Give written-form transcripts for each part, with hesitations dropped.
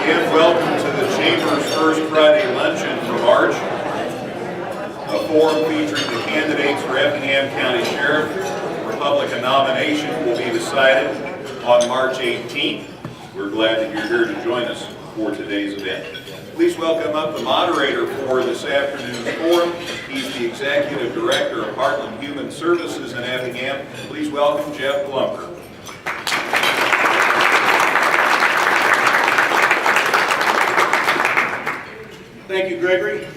again, welcome to the Chamber's first Friday luncheon for March, a forum featuring the candidates for Effingham County Sheriff. Republican nomination will be decided on March 18th. We're glad that you're here to join us for today's event. Please welcome up the moderator for this afternoon's forum. He's the Executive Director of Heartland Human Services in Effingham. Please welcome Jeff Blumker. Thank you, Gregory.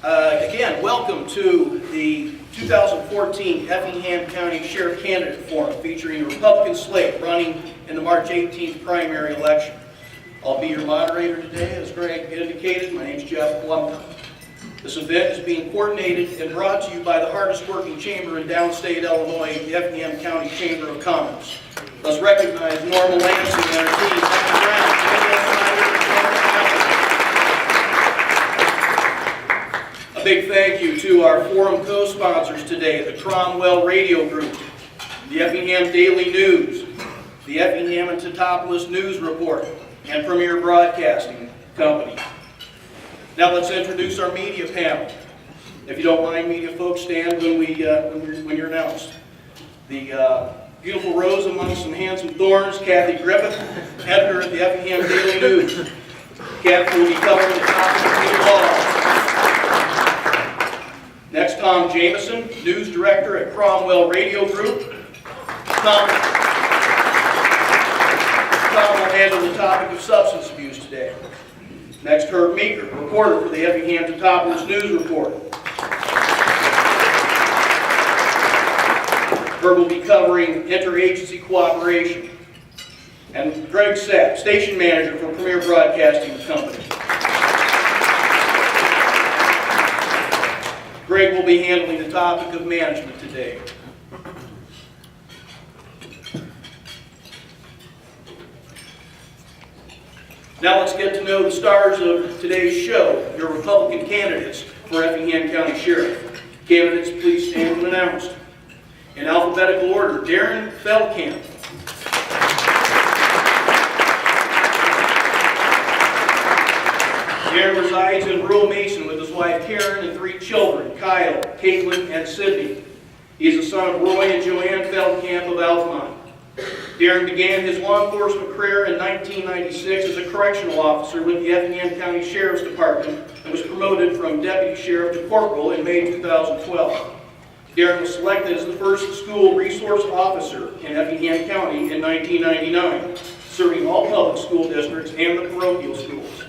Again, welcome to the 2014 Effingham County Sheriff Candidate Forum featuring a Republican slate running in the March 18th primary election. I'll be your moderator today, as Greg indicated. My name is Jeff Blumker. This event is being coordinated and brought to you by the hardest working chamber in downstate Illinois, the Effingham County Chamber of Commerce. Let's recognize Norma Lansing and her team. A big thank you to our forum co-sponsors today, the Cromwell Radio Group, the Effingham Daily News, the Effingham and Teutopolis News Report, and Premier Broadcasting Company. Now let's introduce our media panel. If you don't mind, media folks, stand when you're announced. The beautiful rose among some handsome thorns, Kathy Griffith, editor at the Effingham Daily News. Kathy will be covering the topic of state law. Next, Tom Jameson, news director at Cromwell Radio Group. Tom will handle the topic of substance abuse today. Next, Herb Meeker, reporter for the Effingham Teutopolis News Report. Herb will be covering interagency cooperation. And Greg Sapp, station manager for Premier Broadcasting Company. Greg will be handling the topic of management today. Now let's get to know the stars of today's show, your Republican candidates for Effingham County Sheriff. Candidates, please stand when announced. In alphabetical order, Darren Feldkamp. Darren resides in rural Mason with his wife Karen and 3 children, Kyle, Caitlin, and Sydney. He is the son of Roy and Joanne Feldkamp of Altamont. Darren began his law enforcement career in 1996 as a correctional officer with the Effingham County Sheriff's Department and was promoted from deputy sheriff to corporal in May 2012. Darren was selected as the first school resource officer in Effingham County in 1999, serving all public school districts and the parochial schools.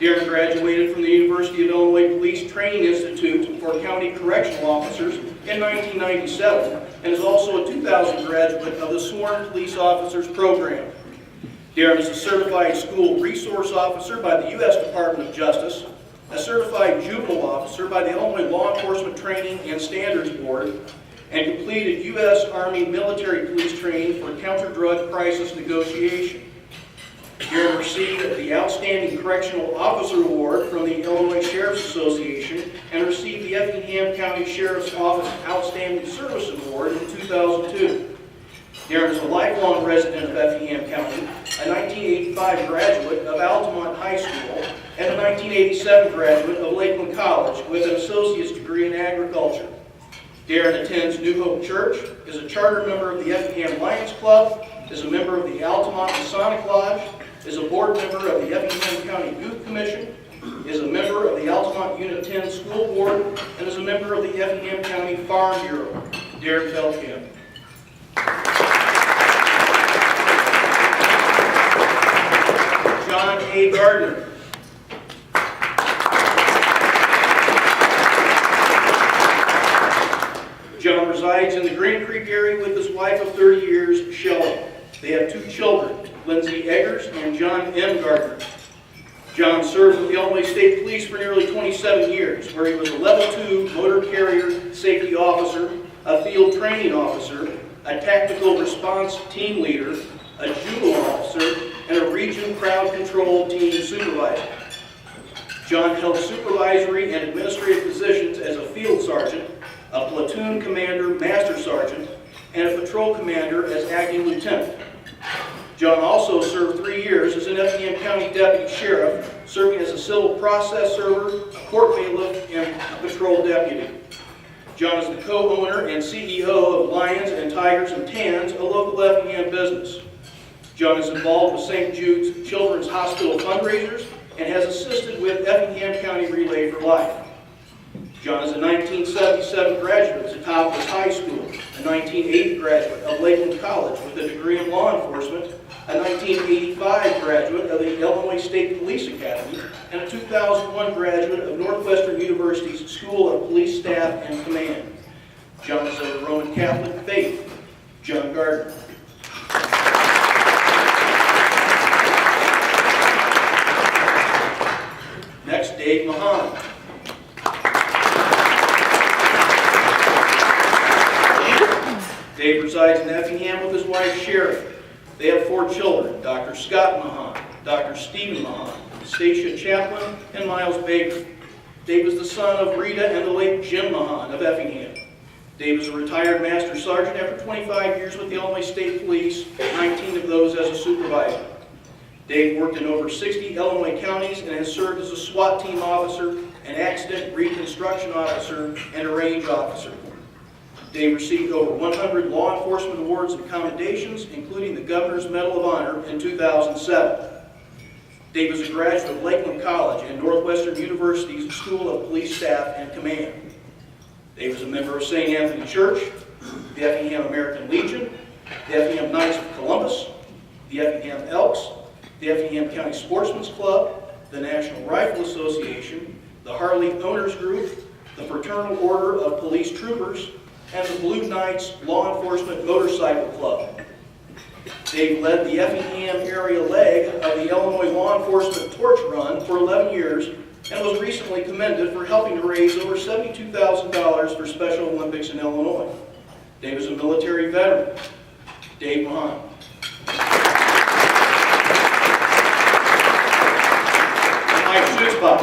Darren graduated from the University of Illinois Police Training Institute for County Correctional Officers in 1997 and is also a 2000 graduate of the Sworn Police Officers Program. Darren is a certified school resource officer by the U.S. Department of Justice, a certified juvenile officer by the Illinois Law Enforcement Training and Standards Board, and completed U.S. Army military police training for counter-drug crisis negotiation. Darren received the Outstanding Correctional Officer Award from the Illinois Sheriff's Association and received the Effingham County Sheriff's Office Outstanding Service Award in 2002. Darren is a lifelong resident of Effingham County, a 1985 graduate of Altamont High School, and a 1987 graduate of Lakeland College with an associate's degree in agriculture. Darren attends New Hope Church, is a charter member of the Effingham Lions Club, is a member of the Altamont Masonic Lodge, is a board member of the Effingham County Youth Commission, is a member of the Altamont Unit 10 School Board, and is a member of the Effingham County Farm Bureau. Darren Feldkamp. John A. Gardner. John resides in the Green Creek area with his wife of 30 years, Shelley. They have 2 children, Lindsay Eggers and John M. Gardner. John served with the Illinois State Police for nearly 27 years, where he was a Level 2 motor carrier safety officer, a field training officer, a tactical response team leader, a juvenile officer, and a region crowd control team supervisor. John held supervisory and administrative positions as a field sergeant, a platoon commander master sergeant, and a patrol commander as acting lieutenant. John also served 3 years as an Effingham County Deputy Sheriff, serving as a civil process server, court bailiff, and patrol deputy. John is the co-owner and CEO of Lions and Tigers and Tans, a local Effingham business. John is involved with St. Jude's Children's Hospital fundraisers and has assisted with Effingham County Relay for Life. John is a 1977 graduate of Zetopos High School, a 1980 graduate of Lakeland College with a degree in law enforcement, a 1985 graduate of the Illinois State Police Academy, and a 2001 graduate of Northwestern University's School of Police Staff and Command. John is of the Roman Catholic faith. John Gardner. Next, Dave Mahan. Dave resides in Effingham with his wife, Sherry. They have 4 children, Dr. Scott Mahan, Dr. Stephen Mahan, Stacia Chaplin, and Miles Baker. Dave is the son of Rita and the late Jim Mahan of Effingham. Dave is a retired Master Sergeant after 25 years with the Illinois State Police, 19 of those as a supervisor. Dave worked in over 60 Illinois counties and has served as a SWAT team officer, an accident reconstruction officer, and a range officer. Dave received over 100 law enforcement awards and commendations, including the Governor's Medal of Honor in 2007. Dave is a graduate of Lakeland College and Northwestern University's School of Police Staff and Command. Dave is a member of St. Anthony Church, the Effingham American Legion, the Effingham Knights of Columbus, the Effingham Elks, the Effingham County Sportsman's Club, the National Rifle Association, the Harley Owners Group, the Fraternal Order of Police Troopers, and the Blue Knights Law Enforcement Motorcycle Club. Dave led the Effingham area leg of the Illinois Law Enforcement Torch Run for 11 years and was recently commended for helping to raise over $72,000 for Special Olympics in Illinois. Dave is a military veteran. Dave Mahan. Mike Schutzbach.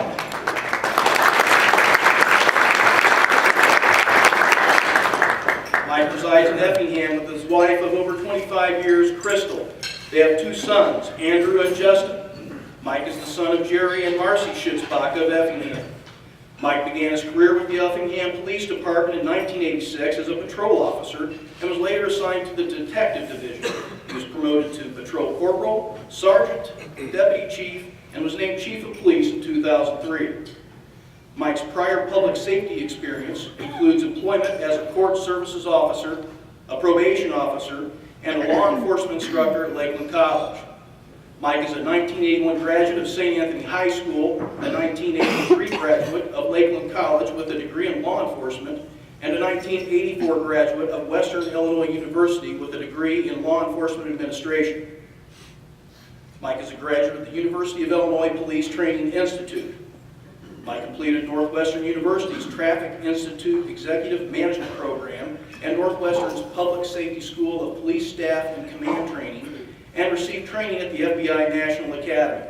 Mike resides in Effingham with his wife of over 25 years, Crystal. They have 2 sons, Andrew and Justin. Mike is the son of Jerry and Marcy Schutzbach of Effingham. Mike began his career with the Effingham Police Department in 1986 as a patrol officer and was later assigned to the Detective Division. He was promoted to Patrol Corporal, Sergeant, Deputy Chief, and was named Chief of Police in 2003. Mike's prior public safety experience includes employment as a court services officer, a probation officer, and a law enforcement instructor at Lakeland College. Mike is a 1981 graduate of St. Anthony High School, a 1983 graduate of Lakeland College with a degree in law enforcement, and a 1984 graduate of Western Illinois University with a degree in law enforcement administration. Mike is a graduate of the University of Illinois Police Training Institute. Mike completed Northwestern University's Traffic Institute Executive Management Program and Northwestern's Public Safety School of Police Staff and Command Training, and received training at the FBI National Academy.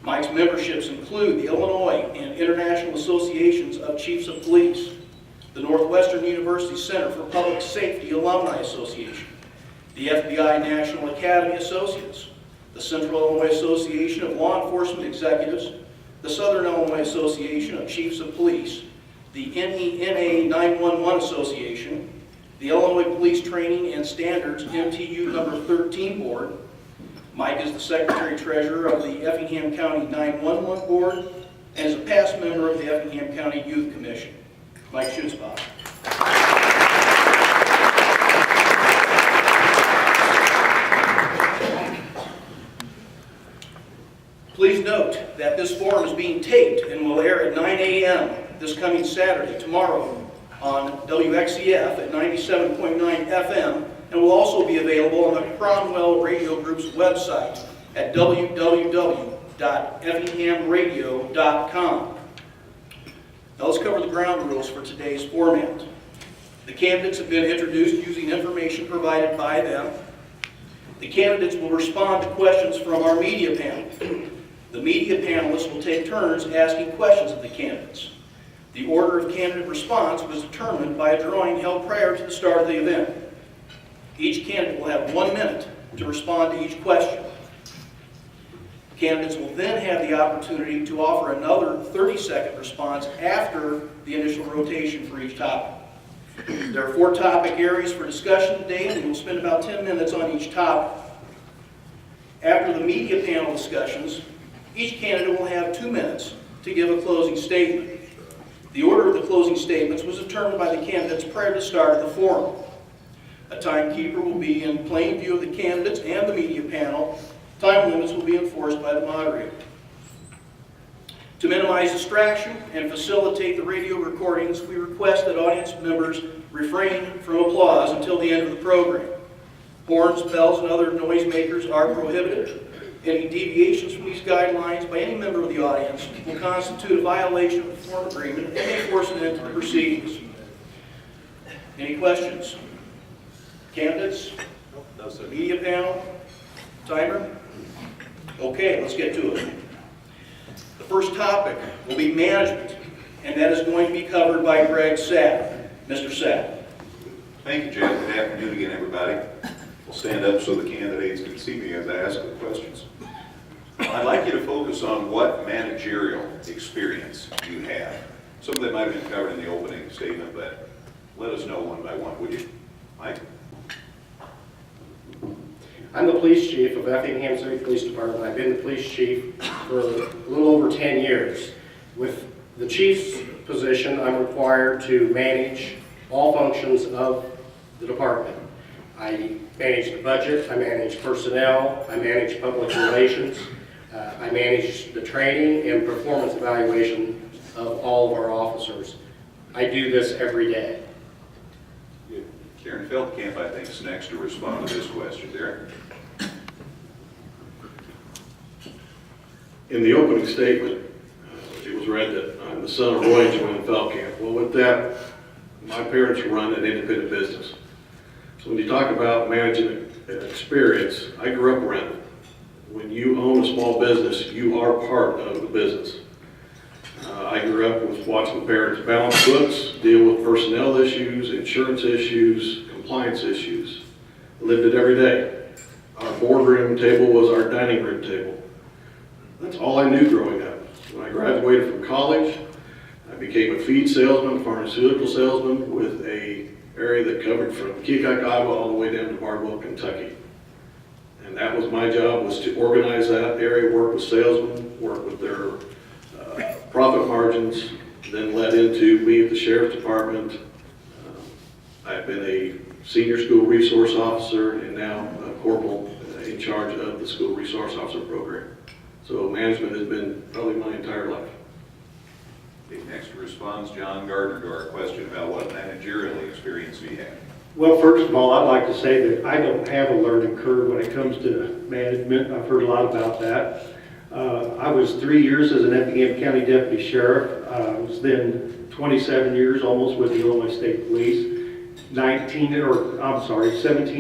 Mike's memberships include the Illinois and International Associations of Chiefs of Police, the Northwestern University Center for Public Safety Alumni Association, the FBI National Academy Associates, the Central Illinois Association of Law Enforcement Executives, the Southern Illinois Association of Chiefs of Police, the NENA 911 Association, the Illinois Police Training and Standards MTU number 13 Board. Mike is the Secretary-Treasurer of the Effingham County 911 Board and is a past member of the Effingham County Youth Commission. Mike Schutzbach. Please note that this forum is being taped and will air at 9 a.m. this coming Saturday, tomorrow, on WXCF at 97.9 FM, and will also be available on the Cromwell Radio Group's website at www.effinghamradio.com. Now let's cover the ground rules for today's format. The candidates have been introduced using information provided by them. The candidates will respond to questions from our media panel. The media panelists will take turns asking questions of the candidates. The order of candidate response was determined by a drawing held prior to the start of the event. Each candidate will have 1 minute to respond to each question. Candidates will then have the opportunity to offer another 30-second response after the initial rotation for each topic. There are 4 topic areas for discussion today, and we'll spend about 10 minutes on each topic. After the media panel discussions, each candidate will have 2 minutes to give a closing statement. The order of the closing statements was determined by the candidates prior to start of the forum. A timekeeper will be in plain view of the candidates and the media panel. Time limits will be enforced by the moderator. To minimize distraction and facilitate the radio recordings, we request that audience members refrain from applause until the end of the program. Horns, bells, and other noisemakers are prohibited. Any deviations from these guidelines by any member of the audience will constitute a violation of the forum agreement and may force an end to the proceedings. Any questions? Candidates? No, sir. Media panel? Timer? Okay, let's get to it. The first topic will be management, and that is going to be covered by Greg Sapp. Mr. Sapp. Thank you, Jeff. Good afternoon again, everybody. We'll stand up so the candidates can see me as I ask the questions. I'd like you to focus on what managerial experience you have. Some of that might have been covered in the opening statement, but let us know one by one, would you? Mike? I'm the police chief of Effingham City Police Department. I've been the police chief for a little over 10 years. With the chief's position, I'm required to manage all functions of the department. I manage the budget, I manage personnel, I manage public relations, I manage the training and performance evaluation of all of our officers. I do this every day. Karen Feldkamp, I think, is next to respond to this question. Derek? In the opening statement, it was read that I'm the son of Roy and Joanne Feldkamp. Well, with that, my parents run an independent business. So when you talk about managing experience, I grew up around it. When you own a small business, you are part of the business. I grew up with watching parents balance books, deal with personnel issues, insurance issues, compliance issues. I lived it every day. Our boardroom table was our dining room table. That's all I knew growing up. When I graduated from college, I became a feed salesman, pharmaceutical salesman with an area that covered from Keokuk, Iowa, all the way down to Bardwell, Kentucky. And that was my job, was to organize that area, work with salesmen, work with their profit margins, then led into me at the Sheriff's Department. I've been a senior school resource officer and now a corporal in charge of the school resource officer program. So management has been probably my entire life. Okay, next responds John Gardner to our question about what managerial experience we have. Well, first of all, I'd like to say that I don't have a learning curve when it comes to management. I've heard a lot about that. I was 3 years as an Effingham County Deputy Sheriff. I was then 27 years almost with the Illinois State Police. 17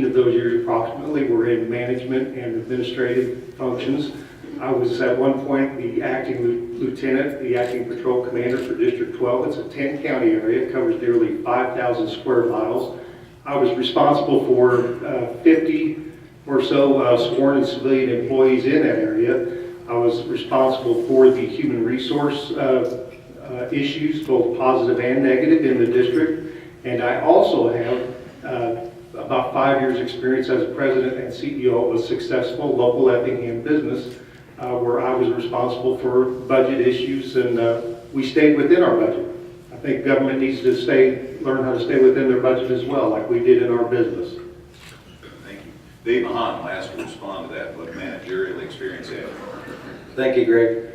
of those years approximately were in management and administrative functions. I was at one point the acting lieutenant, the acting patrol commander for District 12. It's a 10-county area. It covers nearly 5,000 square miles. I was responsible for 50 or so sworn and civilian employees in that area. I was responsible for the human resource issues, both positive and negative, in the district. And I also have about 5 years experience as president and CEO of a successful local Effingham business where I was responsible for budget issues, and we stayed within our budget. I think government needs to learn how to stay within their budget as well, like we did in our business. Thank you. Dave Mahan, last to respond to that, what managerial experience you have. Thank you, Greg.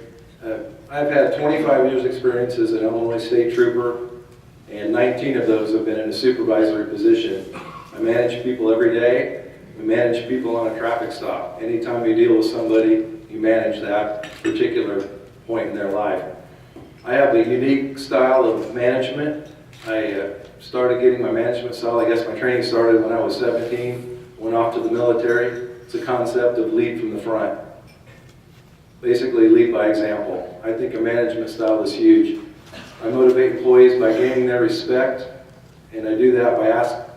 I've had 25 years experience as an Illinois State Trooper, and 19 of those have been in a supervisory position. I manage people every day. We manage people on a traffic stop. Anytime you deal with somebody, you manage that particular point in their life. I have a unique style of management. I started getting my management style, I guess my training started when I was 17, went off to the military. It's a concept of lead from the front. Basically lead by example. I think a management style is huge. I motivate employees by gaining their respect, and I do that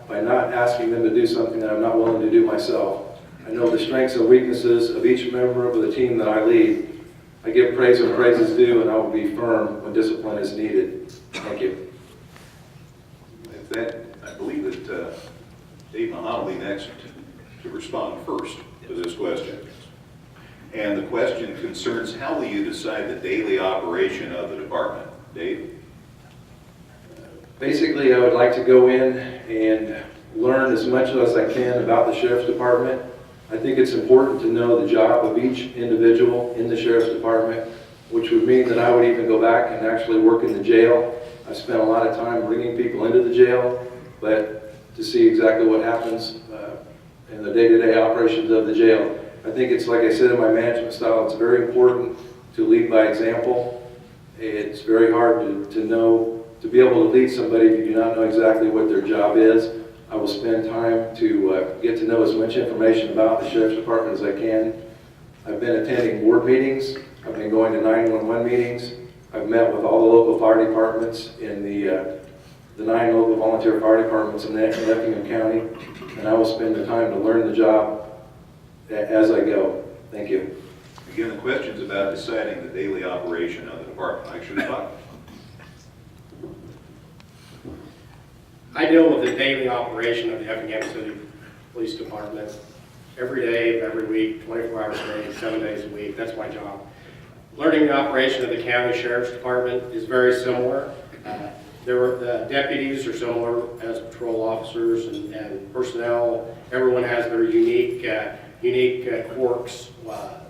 by not asking them to do something that I'm not willing to do myself. I know the strengths and weaknesses of each member of the team that I lead. I give praise when praise is due, and I will be firm when discipline is needed. Thank you. With that, I believe that Dave Mahal will be next to respond first to this question. And the question concerns how will you decide the daily operation of the department? Dave? Basically, I would like to go in and learn as much as I can about the sheriff's department. I think it's important to know the job of each individual in the sheriff's department, which would mean that I would even go back and actually work in the jail. I spent a lot of time bringing people into the jail, but to see exactly what happens in the day-to-day operations of the jail. I think it's, like I said in my management style, it's very important to lead by example. It's very hard to know, to be able to lead somebody if you do not know exactly what their job is. I will spend time to get to know as much information about the sheriff's department as I can. I've been attending board meetings. I've been going to 911 meetings. I've met with all the local fire departments in the 9 local volunteer fire departments in Effingham County, and I will spend the time to learn the job as I go. Thank you. Again, the question's about deciding the daily operation of the department. Mike Schuttenbach. I deal with the daily operation of the Effingham City Police Department every day of every week, 24 hours a day, 7 days a week. That's my job. Learning the operation of the county sheriff's department is very similar. The deputies are similar as patrol officers and personnel. Everyone has their unique quirks,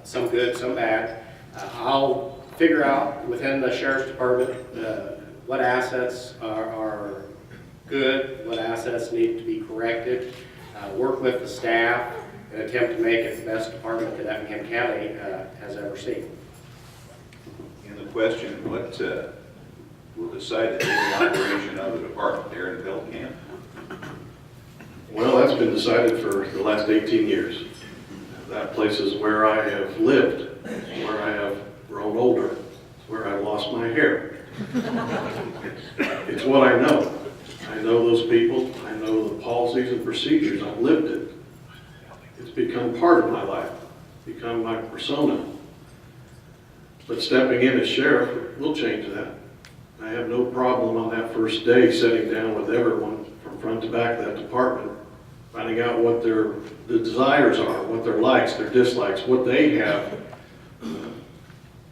some good, some bad. I'll figure out within the sheriff's department what assets are good, what assets need to be corrected, work with the staff, and attempt to make it the best department that Effingham County has ever seen. And the question, what will decide the daily operation of the department there in Feldkamp? Well, that's been decided for the last 18 years. That place is where I have lived, it's where I have grown older, it's where I lost my hair. It's what I know. I know those people, I know the policies and procedures, I've lived it. It's become part of my life, become my persona. But stepping in as sheriff will change that. I have no problem on that first day sitting down with everyone from front to back of that department, finding out what the desires are, what their likes, their dislikes, what they have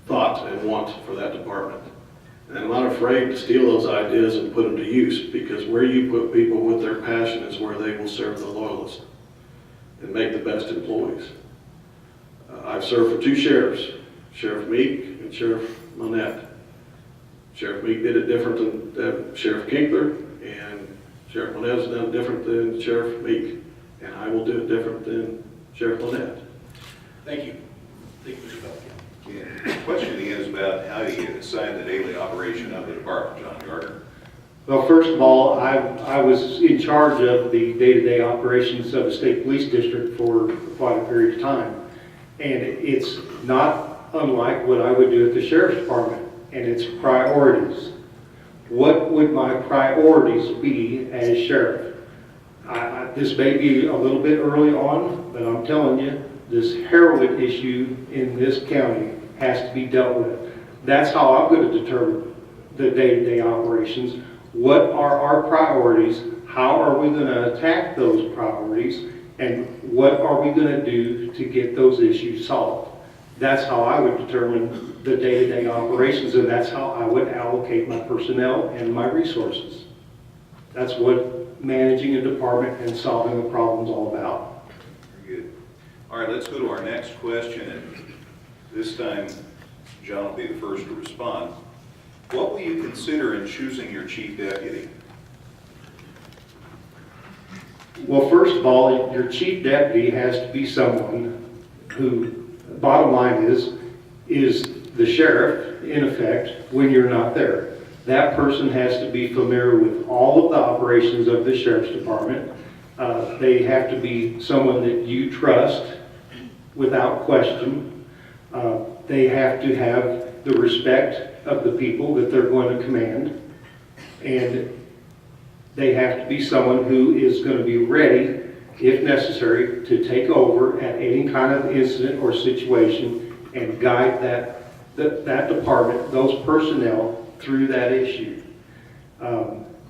thought and want for that department. And I'm not afraid to steal those ideas and put them to use, because where you put people with their passion is where they will serve the loyalists and make the best employees. I've served for 2 sheriffs, Sheriff Meek and Sheriff Monette. Sheriff Meek did it different than Sheriff Kinkler, and Sheriff Monette has done it different than Sheriff Meek, and I will do it different than Sheriff Monette. Thank you. Thank you, Mr. Feldkamp. Yeah. The question is about how do you decide the daily operation of the department, John Gardner? Well, first of all, I was in charge of the day-to-day operations of the state police district for quite a period of time. And it's not unlike what I would do at the sheriff's department, and it's priorities. What would my priorities be as sheriff? This may be a little bit early on, but I'm telling you, this heroin issue in this county has to be dealt with. That's how I'm going to determine the day-to-day operations. What are our priorities? How are we going to attack those priorities? And what are we going to do to get those issues solved? That's how I would determine the day-to-day operations, and that's how I would allocate my personnel and my resources. That's what managing a department and solving a problem is all about. Very good. All right, let's go to our next question, and this time John will be the first to respond. What will you consider in choosing your chief deputy? Well, first of all, your chief deputy has to be someone who, bottom line is the sheriff, in effect, when you're not there. That person has to be familiar with all of the operations of the sheriff's department. They have to be someone that you trust without question. They have to have the respect of the people that they're going to command. And they have to be someone who is going to be ready if necessary, to take over at any kind of incident or situation and guide that department, those personnel, through that issue.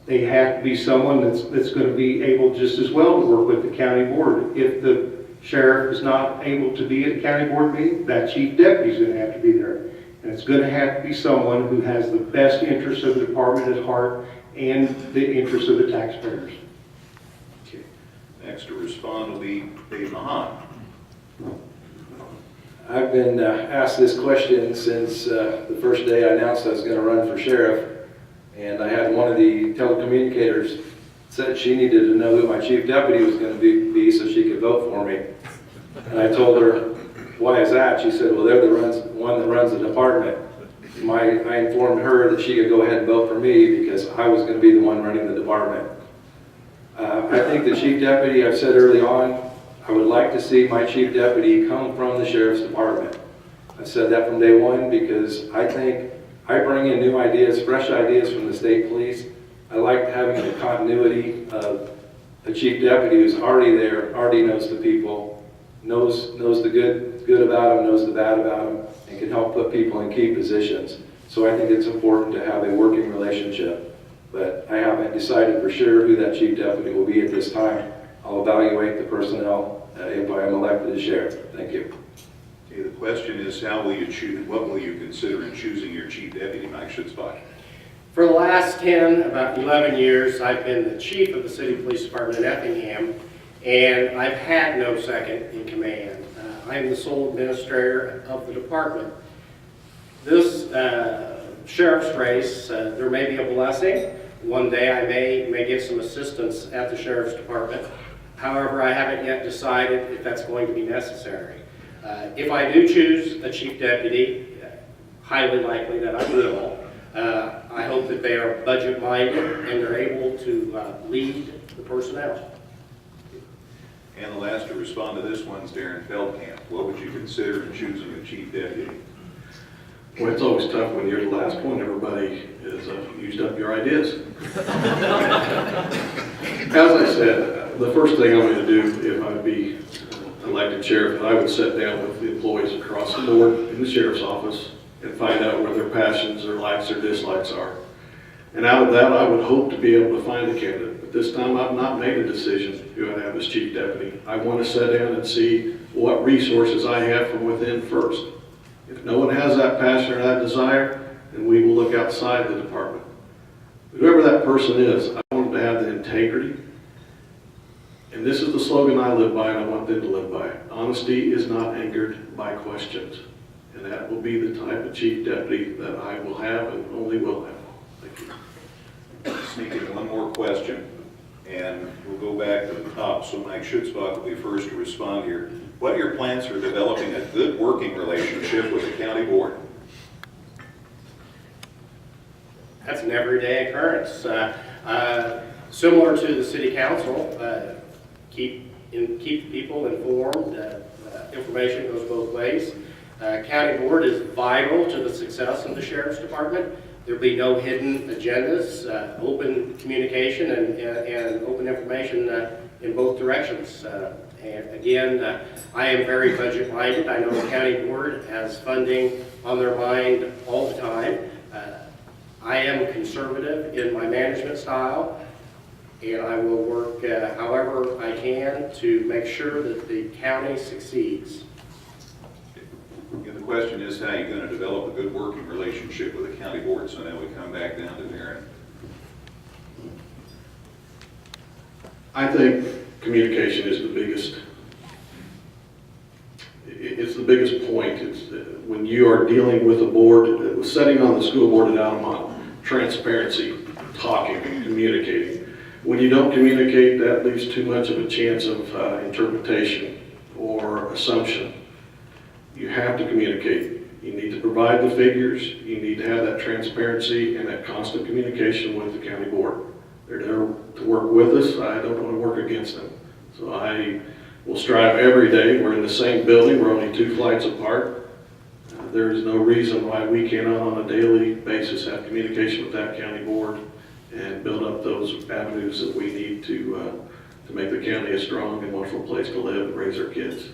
They have to be someone that's going to be able just as well to work with the county board. If the sheriff is not able to be at a county board meeting, that chief deputy is going to have to be there. And it's going to have to be someone who has the best interests of the department at heart and the interests of the taxpayers. Okay. Next to respond will be Dave Mahan. I've been asked this question since the first day I announced I was going to run for sheriff. And I had one of the telecommunicators said she needed to know who my chief deputy was going to be so she could vote for me. And I told her, why is that? She said, well, they're the one that runs the department. I informed her that she could go ahead and vote for me because I was going to be the one running the department. I think the chief deputy, I've said early on, I would like to see my chief deputy come from the sheriff's department. I said that from day one because I think I bring in new ideas, fresh ideas from the state police. I like having the continuity of a chief deputy who's already there, already knows the people, knows the good about them, knows the bad about them, and can help put people in key positions. So I think it's important to have a working relationship. But I haven't decided for sure who that chief deputy will be at this time. I'll evaluate the personnel if I am elected as sheriff. Thank you. Okay, the question is, how will you choose, what will you consider in choosing your chief deputy, Mike Schutzbach? For the last about 11 years, I've been the chief of the City Police Department in Effingham, and I've had no second in command. I am the sole administrator of the department. This sheriff's race, there may be a blessing. One day I may get some assistance at the sheriff's department. However, I haven't yet decided if that's going to be necessary. If I do choose a chief deputy, highly likely that I will, I hope that they are budget-minded and they're able to lead the personnel. And the last to respond to this one is Darren Feldkamp. What would you consider in choosing a chief deputy? Well, it's always tough when you're the last one. Everybody has used up your ideas. As I said, the first thing I'm going to do if I'd be elected sheriff, I would sit down with the employees across the board in the sheriff's office and find out where their passions, their likes, their dislikes are. And out of that, I would hope to be able to find a candidate. But this time, I've not made a decision who I'd have as chief deputy. I want to sit down and see what resources I have from within first. If no one has that passion or that desire, then we will look outside the department. Whoever that person is, I want them to have the integrity. And this is the slogan I live by and I want them to live by. Honesty is not anchored by questions. And that will be the type of chief deputy that I will have and only will have. Thank you. Sneak in one more question, and we'll go back to the top. So Mike Schutzbach will be first to respond here. What are your plans for developing a good working relationship with the county board? That's an everyday occurrence. Similar to the city council, keep people informed. Information goes both ways. County board is vital to the success of the sheriff's department. There'll be no hidden agendas, open communication and open information in both directions. And again, I am very budget minded. I know the county board has funding on their mind all the time. I am conservative in my management style, and I will work however I can to make sure that the county succeeds. And the question is, how are you going to develop a good working relationship with the county board? So now we come back down to Darren. I think communication is the biggest. It's the biggest point. It's when you are dealing with a board, sitting on the school board at Altamont, transparency, talking, communicating. When you don't communicate, that leaves too much of a chance of interpretation or assumption. You have to communicate. You need to provide the figures. You need to have that transparency and that constant communication with the county board. They're there to work with us. I don't want to work against them. So I will strive every day. We're in the same building. We're only 2 flights apart. There is no reason why we cannot on a daily basis have communication with that county board and build up those avenues that we need to to make the county a strong and wonderful place to live and raise our kids.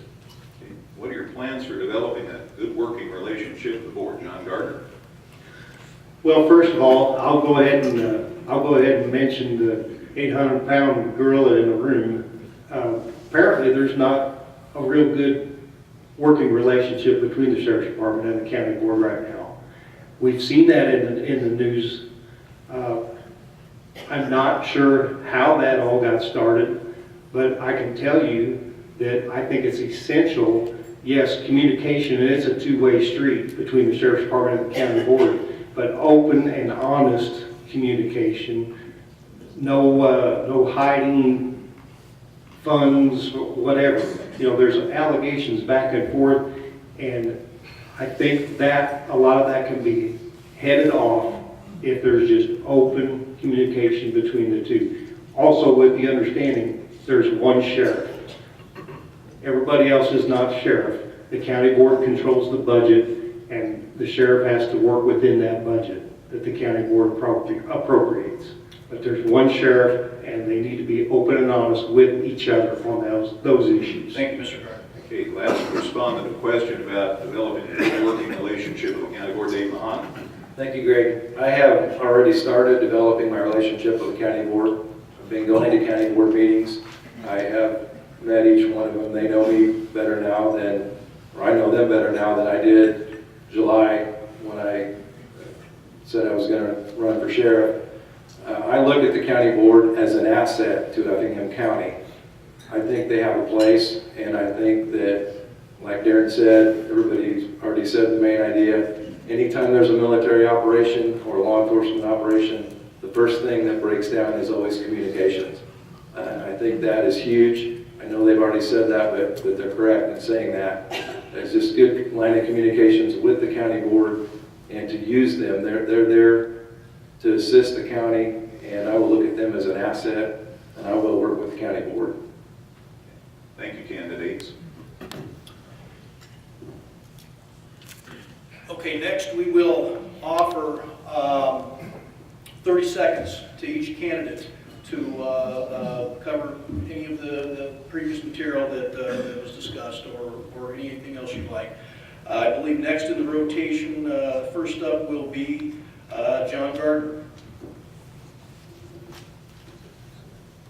What are your plans for developing a good working relationship with the board? John Gardner. Well, first of all, I'll go ahead and mention the 800-pound gorilla in the room. Apparently, there's not a real good working relationship between the Sheriff's Department and the county board right now. We've seen that in the news. I'm not sure how that all got started, but I can tell you that I think it's essential. Yes, communication is a two-way street between the Sheriff's Department and the county board, but open and honest communication, no hiding funds, whatever. You know, there's allegations back and forth, and I think that a lot of that can be headed off if there's just open communication between the two. Also with the understanding, there's one sheriff. Everybody else is not sheriff. The county board controls the budget, and the sheriff has to work within that budget that the county board appropriates. But there's one sheriff, and they need to be open and honest with each other on those issues. Thank you, Mr. Gardner. Okay, last respondent to a question about developing a good working relationship with the county board, Dave Mahan. Thank you, Greg. I have already started developing my relationship with the county board. I've been going to county board meetings. I have met each one of them. They know me better now than, or I know them better now than I did July when I said I was going to run for sheriff. I look at the county board as an asset to Effingham County. I think they have a place, and I think that, like Darren said, everybody's already said the main idea. Anytime there's a military operation or a law enforcement operation, the first thing that breaks down is always communications. I think that is huge. I know they've already said that, but they're correct in saying that. It's just good line of communications with the county board and to use them. They're there to assist the county, and I will look at them as an asset, and I will work with the county board. Thank you, candidates. Okay, next we will offer 30 seconds to each candidate to cover any of the previous material that was discussed or anything else you'd like. I believe next in the rotation, first up will be John Gardner.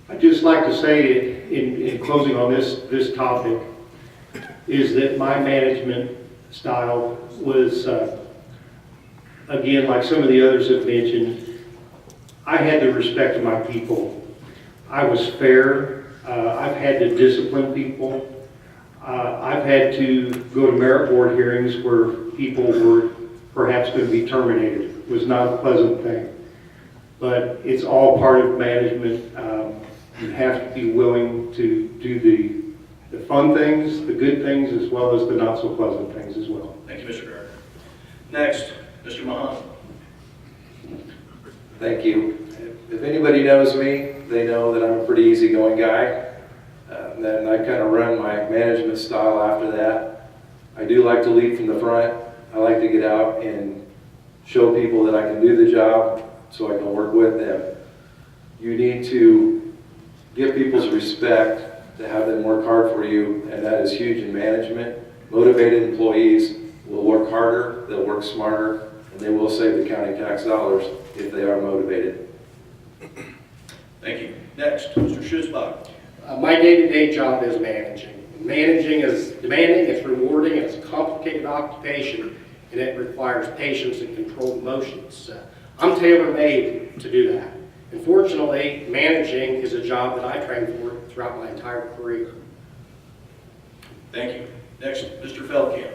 I'd just like to say in closing on this topic is that my management style was, again, like some of the others have mentioned, I had the respect of my people. I was fair. I've had to discipline people. I've had to go to merit board hearings where people were perhaps going to be terminated. It was not a pleasant thing. But it's all part of management. You have to be willing to do the fun things, the good things, as well as the not so pleasant things as well. Thank you, Mr. Gardner. Next, Mr. Mahan. Thank you. If anybody knows me, they know that I'm a pretty easygoing guy. Then I kind of run my management style after that. I do like to lead from the front. I like to get out and show people that I can do the job so I can work with them. You need to give people's respect to have them work hard for you, and that is huge in management. Motivated employees will work harder, they'll work smarter, and they will save the county tax dollars if they are motivated. Thank you. Next, Mr. Schussbach. My day-to-day job is managing. Managing is demanding, it's rewarding, it's a complicated occupation, and it requires patience and controlled emotions. I'm tailor-made to do that. Unfortunately, managing is a job that I trained for throughout my entire career. Thank you. Next, Mr. Feldkamp.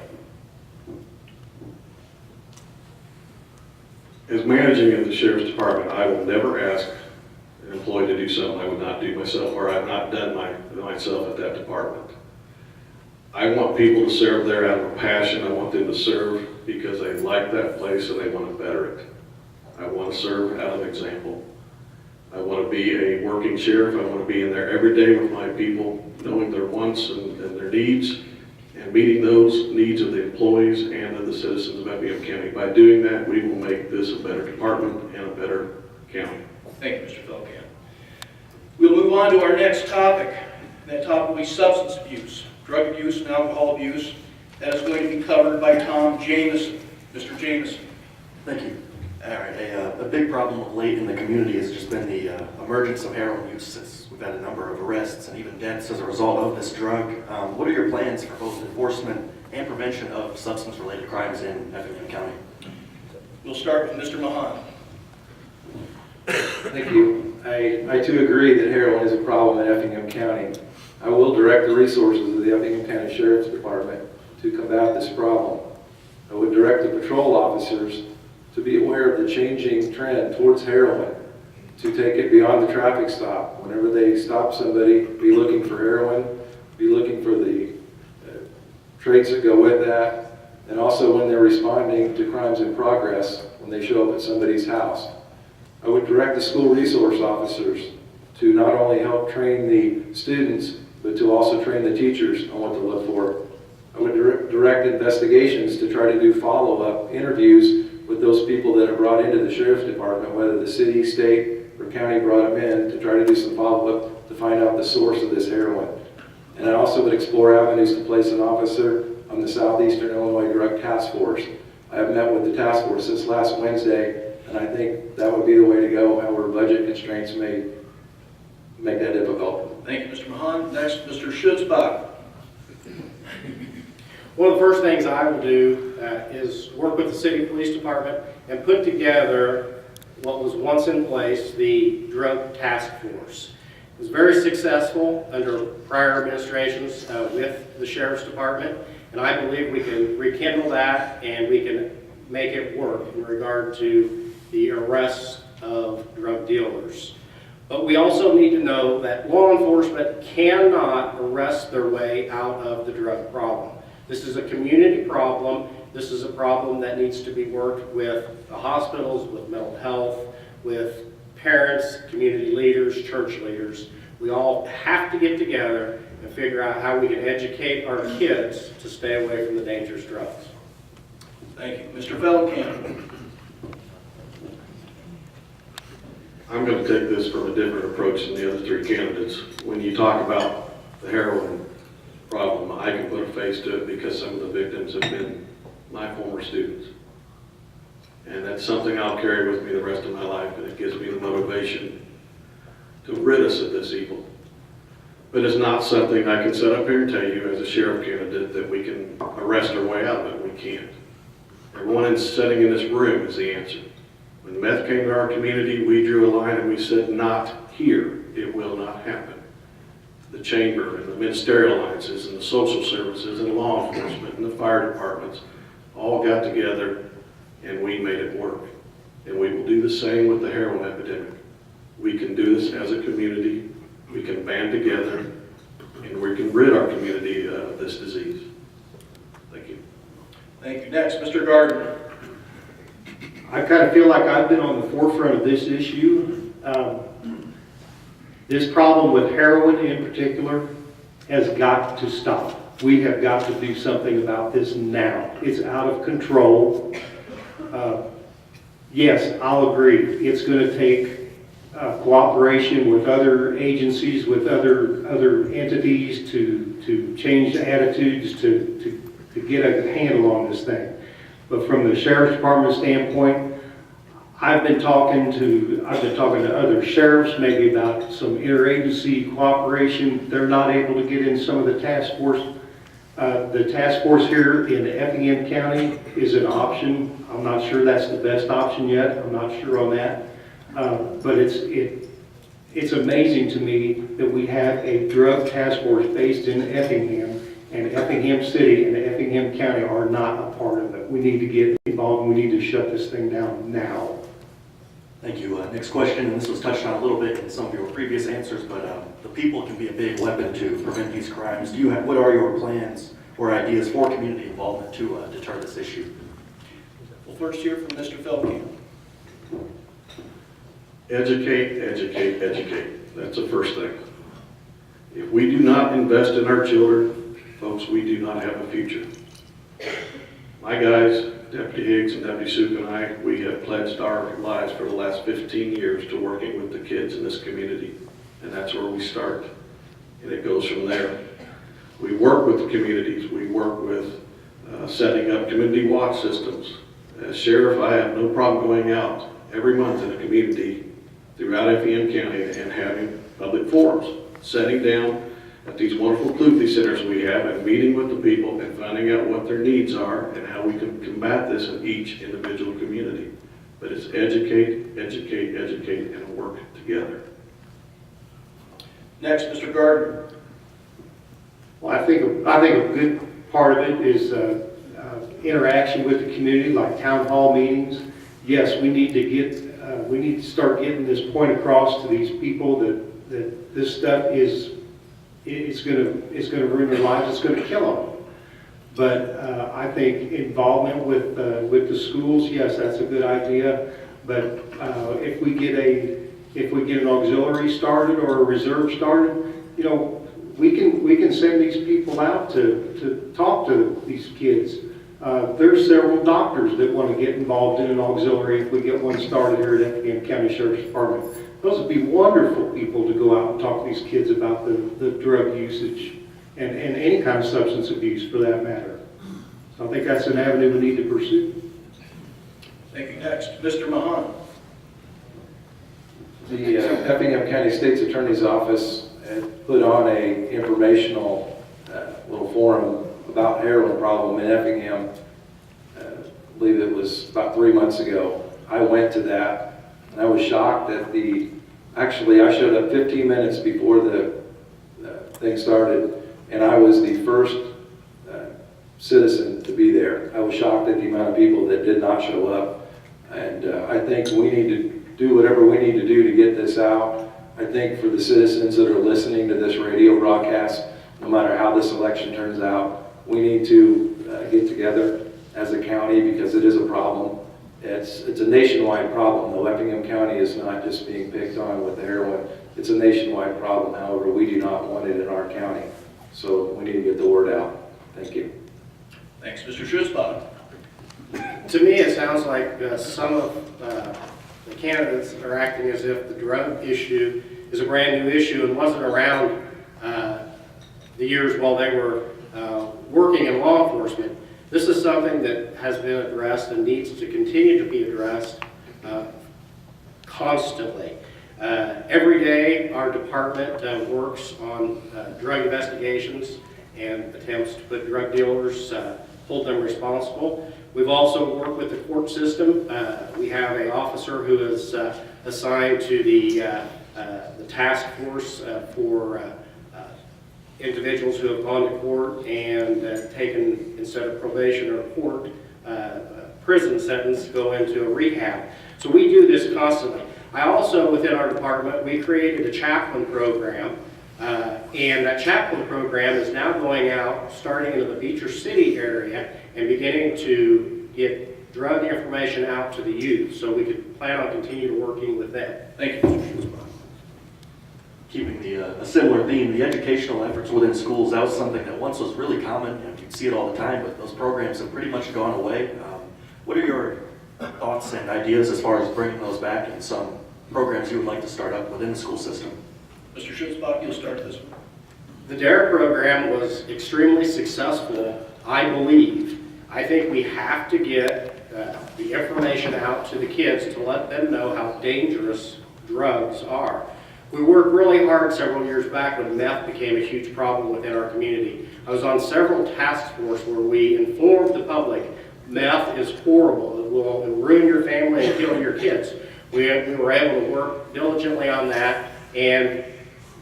As managing of the Sheriff's Department, I will never ask an employee to do something I would not do myself, or I've not done myself at that department. I want people to serve there out of a passion. I want them to serve because they like that place and they want to better it. I want to serve out of example. I want to be a working sheriff. I want to be in there every day with my people, knowing their wants and their needs, and meeting those needs of the employees and of the citizens of Effingham County. By doing that, we will make this a better department and a better county. Thank you, Mr. Feldkamp. We'll move move on to our next topic. That topic will be substance abuse, drug abuse, and alcohol abuse. That is going to be covered by Tom Jameson. Mr. Jameson. Thank you. All right, a big problem of late in the community has just been the emergence of heroin use. We've had a number of arrests and even deaths as a result of this drug. What are your plans for both enforcement and prevention of substance-related crimes in Effingham County? We'll start with Mr. Mahan. Thank you. I too agree that heroin is a problem in Effingham County. I will direct the resources of the Effingham County Sheriff's Department to combat this problem. I would direct the patrol officers to be aware of the changing trend towards heroin, to take it beyond the traffic stop. Whenever they stop somebody, be looking for heroin, be looking for the traits that go with that, and also when they're responding to crimes in progress, when they show up at somebody's house. I would direct the school resource officers to not only help train the students, but to also train the teachers on what to look for. I would direct investigations to try to do follow-up interviews with those people that are brought into the sheriff's department, whether the city, state, or county brought them in, to try to do some follow-up to find out the source of this heroin. And I also would explore avenues to place an officer on the Southeastern Illinois Drug Task Force. I have met with the task force this last Wednesday, and I think that would be the way to go. However, budget constraints may make that difficult. Thank you, Mr. Mahan. Next, Mr. Schutzbach. One of the first things I will do is work with the city police department and put together what was once in place, the drug task force. It was very successful under prior administrations with the sheriff's department, and I believe we can rekindle that and we can make it work in regard to the arrests of drug dealers. But we also need to know that law enforcement cannot arrest their way out of the drug problem. This is a community problem. This is a problem that needs to be worked with the hospitals, with mental health, with parents, community leaders, church leaders. We all have to get together and figure out how we can educate our kids to stay away from the dangerous drugs. Thank you. Mr. Feldkamp. I'm going to take this from a different approach than the other three candidates. When you talk about the heroin problem, I can put a face to it because some of the victims have been my former students. And that's something I'll carry with me the rest of my life, and it gives me the motivation to rid us of this evil. But it's not something I can sit up here and tell you as a sheriff candidate that we can arrest our way out of it. We can't. Everyone sitting in this room is the answer. When meth came to our community, we drew a line and we said, not here. It will not happen. The chamber and the ministerial alliances and the social services and law enforcement and the fire departments all got together and we made it work. And we will do the same with the heroin epidemic. We can do this as a community. We can band together and we can rid our community of this disease. Thank you. Thank you. Next, Mr. Gardner. I kind of feel like I've been on the forefront of this issue. This problem with heroin in particular has got to stop. We have got to do something about this now. It's out of control. Yes, I'll agree. It's going to take cooperation with other agencies, with other entities to change the attitudes, to get a handle on this thing. But from the sheriff's department standpoint, I've been talking to other sheriffs, maybe about some interagency cooperation. They're not able to get in some of the task force. The task force here in Effingham County is an option. I'm not sure that's the best option yet. I'm not sure on that. But it's amazing to me that we have a drug task force based in Effingham, and Effingham City and Effingham County are not a part of it. We need to get involved and we need to shut this thing down now. Thank you. Next question, and this was touched on a little bit in some of your previous answers, but the people can be a big weapon to prevent these crimes. What are your plans or ideas for community involvement to deter this issue? We'll first hear from Mr. Feldkamp. Educate, educate, educate. That's the first thing. If we do not invest in our children, folks, we do not have a future. My guys, Deputy Higgs and Deputy Soup and I, we have pledged our lives for the last 15 years to working with the kids in this community. and that's where we start. And it goes from there. We work with the communities. We work with setting up community watch systems. As sheriff, I have no problem going out every month in a community throughout Effingham County and having public forums, sitting down at these wonderful Cluthe centers we have and meeting with the people and finding out what their needs are and how we can combat this in each individual community. But it's educate, educate, educate, and work together. Next, Mr. Gardner. Well, I think a good part of it is interaction with the community, like town hall meetings. Yes, we need to start getting this point across to these people that this stuff is going to ruin their lives. It's going to kill them. But I think involvement with the schools, yes, that's a good idea. But if we get an auxiliary started or a reserve started, you know, we can send these people out to talk to these kids. There's several doctors that want to get involved in an auxiliary if we get one started here at Effingham County Sheriff's Department. Those would be wonderful people to go out and talk to these kids about the drug usage and any kind of substance abuse for that matter. So I think that's an avenue we need to pursue. Thank you. Next, Mr. Mahan. The Effingham County State's Attorney's Office had put on a informational little forum about heroin problem in Effingham. I believe it was about 3 months ago. I went to that, and I was shocked at actually I showed up 15 minutes before the thing started, and I was the first citizen to be there. I was shocked at the amount of people that did not show up, and I think we need to do whatever we need to do to get this out. I think for the citizens that are listening to this radio broadcast, no matter how this election turns out, we need to get together as a county because it is a problem. It's a nationwide problem, though. Effingham County is not just being picked on with the heroin. It's a nationwide problem. However, we do not want it in our county. So we need to get the word out. Thank you. Thanks, Mr. Schutzbach. To me, it sounds like some of the candidates are acting as if the drug issue is a brand new issue and wasn't around the years while they were working in law enforcement. This is something that has been addressed and needs to continue to be addressed constantly. Every day, our department works on drug investigations and attempts to put drug dealers, hold them responsible. We've also worked with the court system. We have an officer who is assigned to the task force for individuals who have gone to court and taken, instead of probation or court, prison sentence, go into a rehab. So we do this constantly. I also, within our department, we created a chaplain program, and that chaplain program is now going out, starting in the Beecher City area, and beginning to get drug information out to the youth, so we could plan on continuing working with them. Thank you, Mr. Schutzbach. Keeping a similar theme, the educational efforts within schools, that was something that once was really common, and you'd see it all the time, but those programs have pretty much gone away. What are your thoughts and ideas as far as bringing those back and some programs you would like to start up within the school system? Mr. Schutzbach, you'll start this one. The DARE program was extremely successful, I believe. I think we have to get the information out to the kids to let them know how dangerous drugs are. We worked really hard several years back when meth became a huge problem within our community. I was on several task forces where we informed the public, meth is horrible, it will ruin your family and kill your kids. We were able to work diligently on that and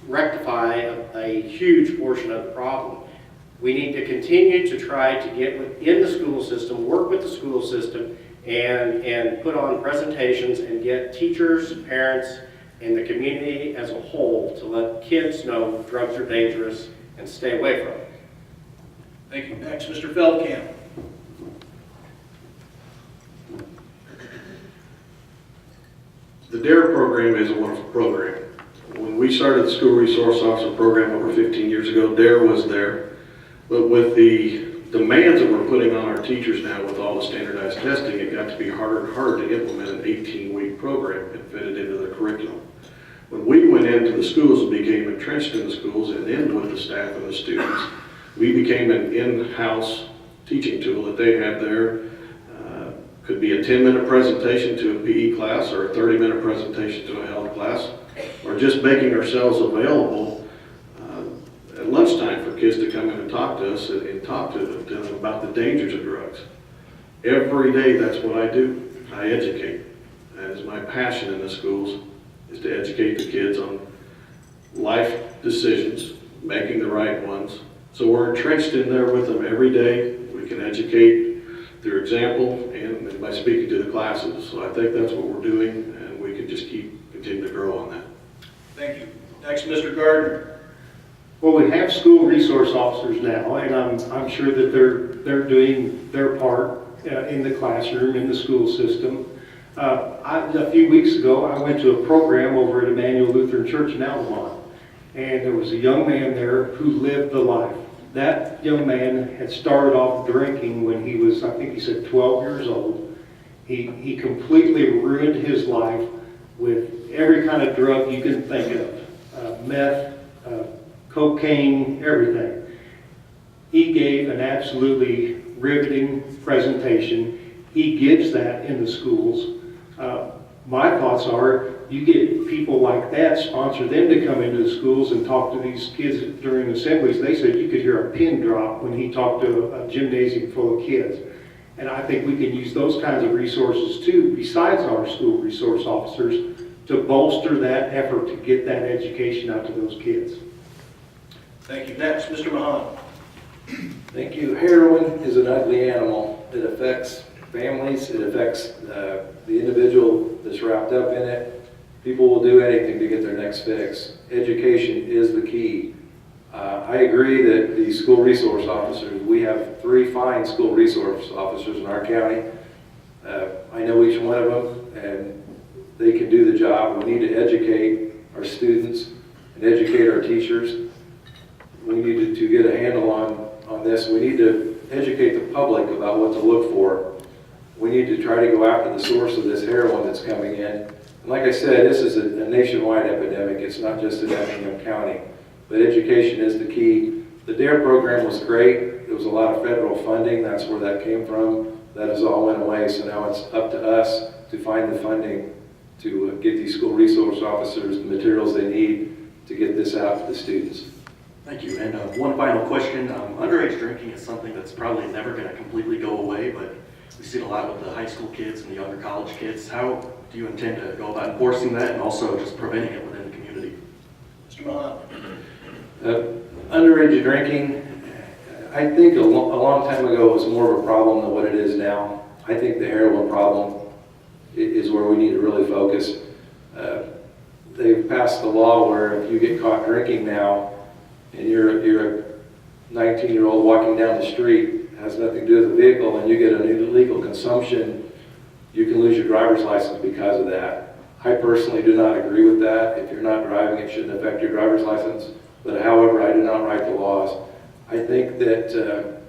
rectify a huge portion of the problem. We need to continue to try to get within the school system, work with the school system, and put on presentations and get teachers, parents, and the community as a whole to let kids know drugs are dangerous and stay away from them. Thank you. Next, Mr. Feldkamp. The DARE program is a wonderful program. When we started the School Resource Officer program over 15 years ago, DARE was there. But with the demands that we're putting on our teachers now with all the standardized testing, it got to be harder and harder to implement an 18-week program and fit it into their curriculum. When we went into the schools and became entrenched in the schools and in with the staff and the students, we became an in-house teaching tool that they had there. Could be a 10-minute presentation to a PE class or a 30-minute presentation to a health class, or just making ourselves available at lunchtime for kids to come in and talk to us and talk to them about the dangers of drugs. Every day, that's what I do. I educate. That is my passion in the schools, is to educate the kids on life decisions, making the right ones. So we're entrenched in there with them every day. We can educate through example and by speaking to the classes. So I think that's what we're doing, and we can just continue to grow on that. Thank you. Next, Mr. Gardner. Well, we have school resource officers now, and I'm sure that they're doing their part in the classroom, in the school system. A few weeks ago, I went to a program over at Emmanuel Lutheran Church in Altamont, and there was a young man there who lived the life. That young man had started off drinking when he was, I think he said 12 years old. He completely ruined his life with every kind of drug you can think of, meth, cocaine, everything. He gave an absolutely riveting presentation. He gives that in the schools. My thoughts are, you get people like that, sponsor them to come into the schools and talk to these kids during assemblies. They said you could hear a pin drop when he talked to a gymnasium full of kids. And I think we can use those kinds of resources too, besides our school resource officers, to bolster that effort to get that education out to those kids. Thank you. Next, Mr. Mahan. Thank you. Heroin is an ugly animal. It affects families. It affects the individual that's wrapped up in it. People will do anything to get their next fix. Education is the key. I agree that the school resource officers, we have 3 fine school resource officers in our county. I know each one of them, and they can do the job. We need to educate our students and educate our teachers. We need to get a handle on this. We need to educate the public about what to look for. We need to try to go after the source of this heroin that's coming in. And like I said, this is a nationwide epidemic. It's not just in Effingham County. But education is the key. The DARE program was great. There was a lot of federal funding. That's where that came from. That has all went away. So now it's up to us to find the funding to get these school resource officers the materials they need to get this out to the students. Thank you. And one final question. Underage drinking is something that's probably never going to completely go away, but we see it a lot with the high school kids and the younger college kids. How do you intend to go about enforcing that and also just preventing it within the community? Mr. Mahan. Underage drinking, I think a long time ago it was more of a problem than what it is now. I think the heroin problem is where we need to really focus. They've passed the law where if you get caught drinking now and you're a 19-year-old walking down the street, has nothing to do with the vehicle, and you get an illegal consumption, you can lose your driver's license because of that. I personally do not agree with that. If you're not driving, it shouldn't affect your driver's license. But however, I do not write the laws. I think that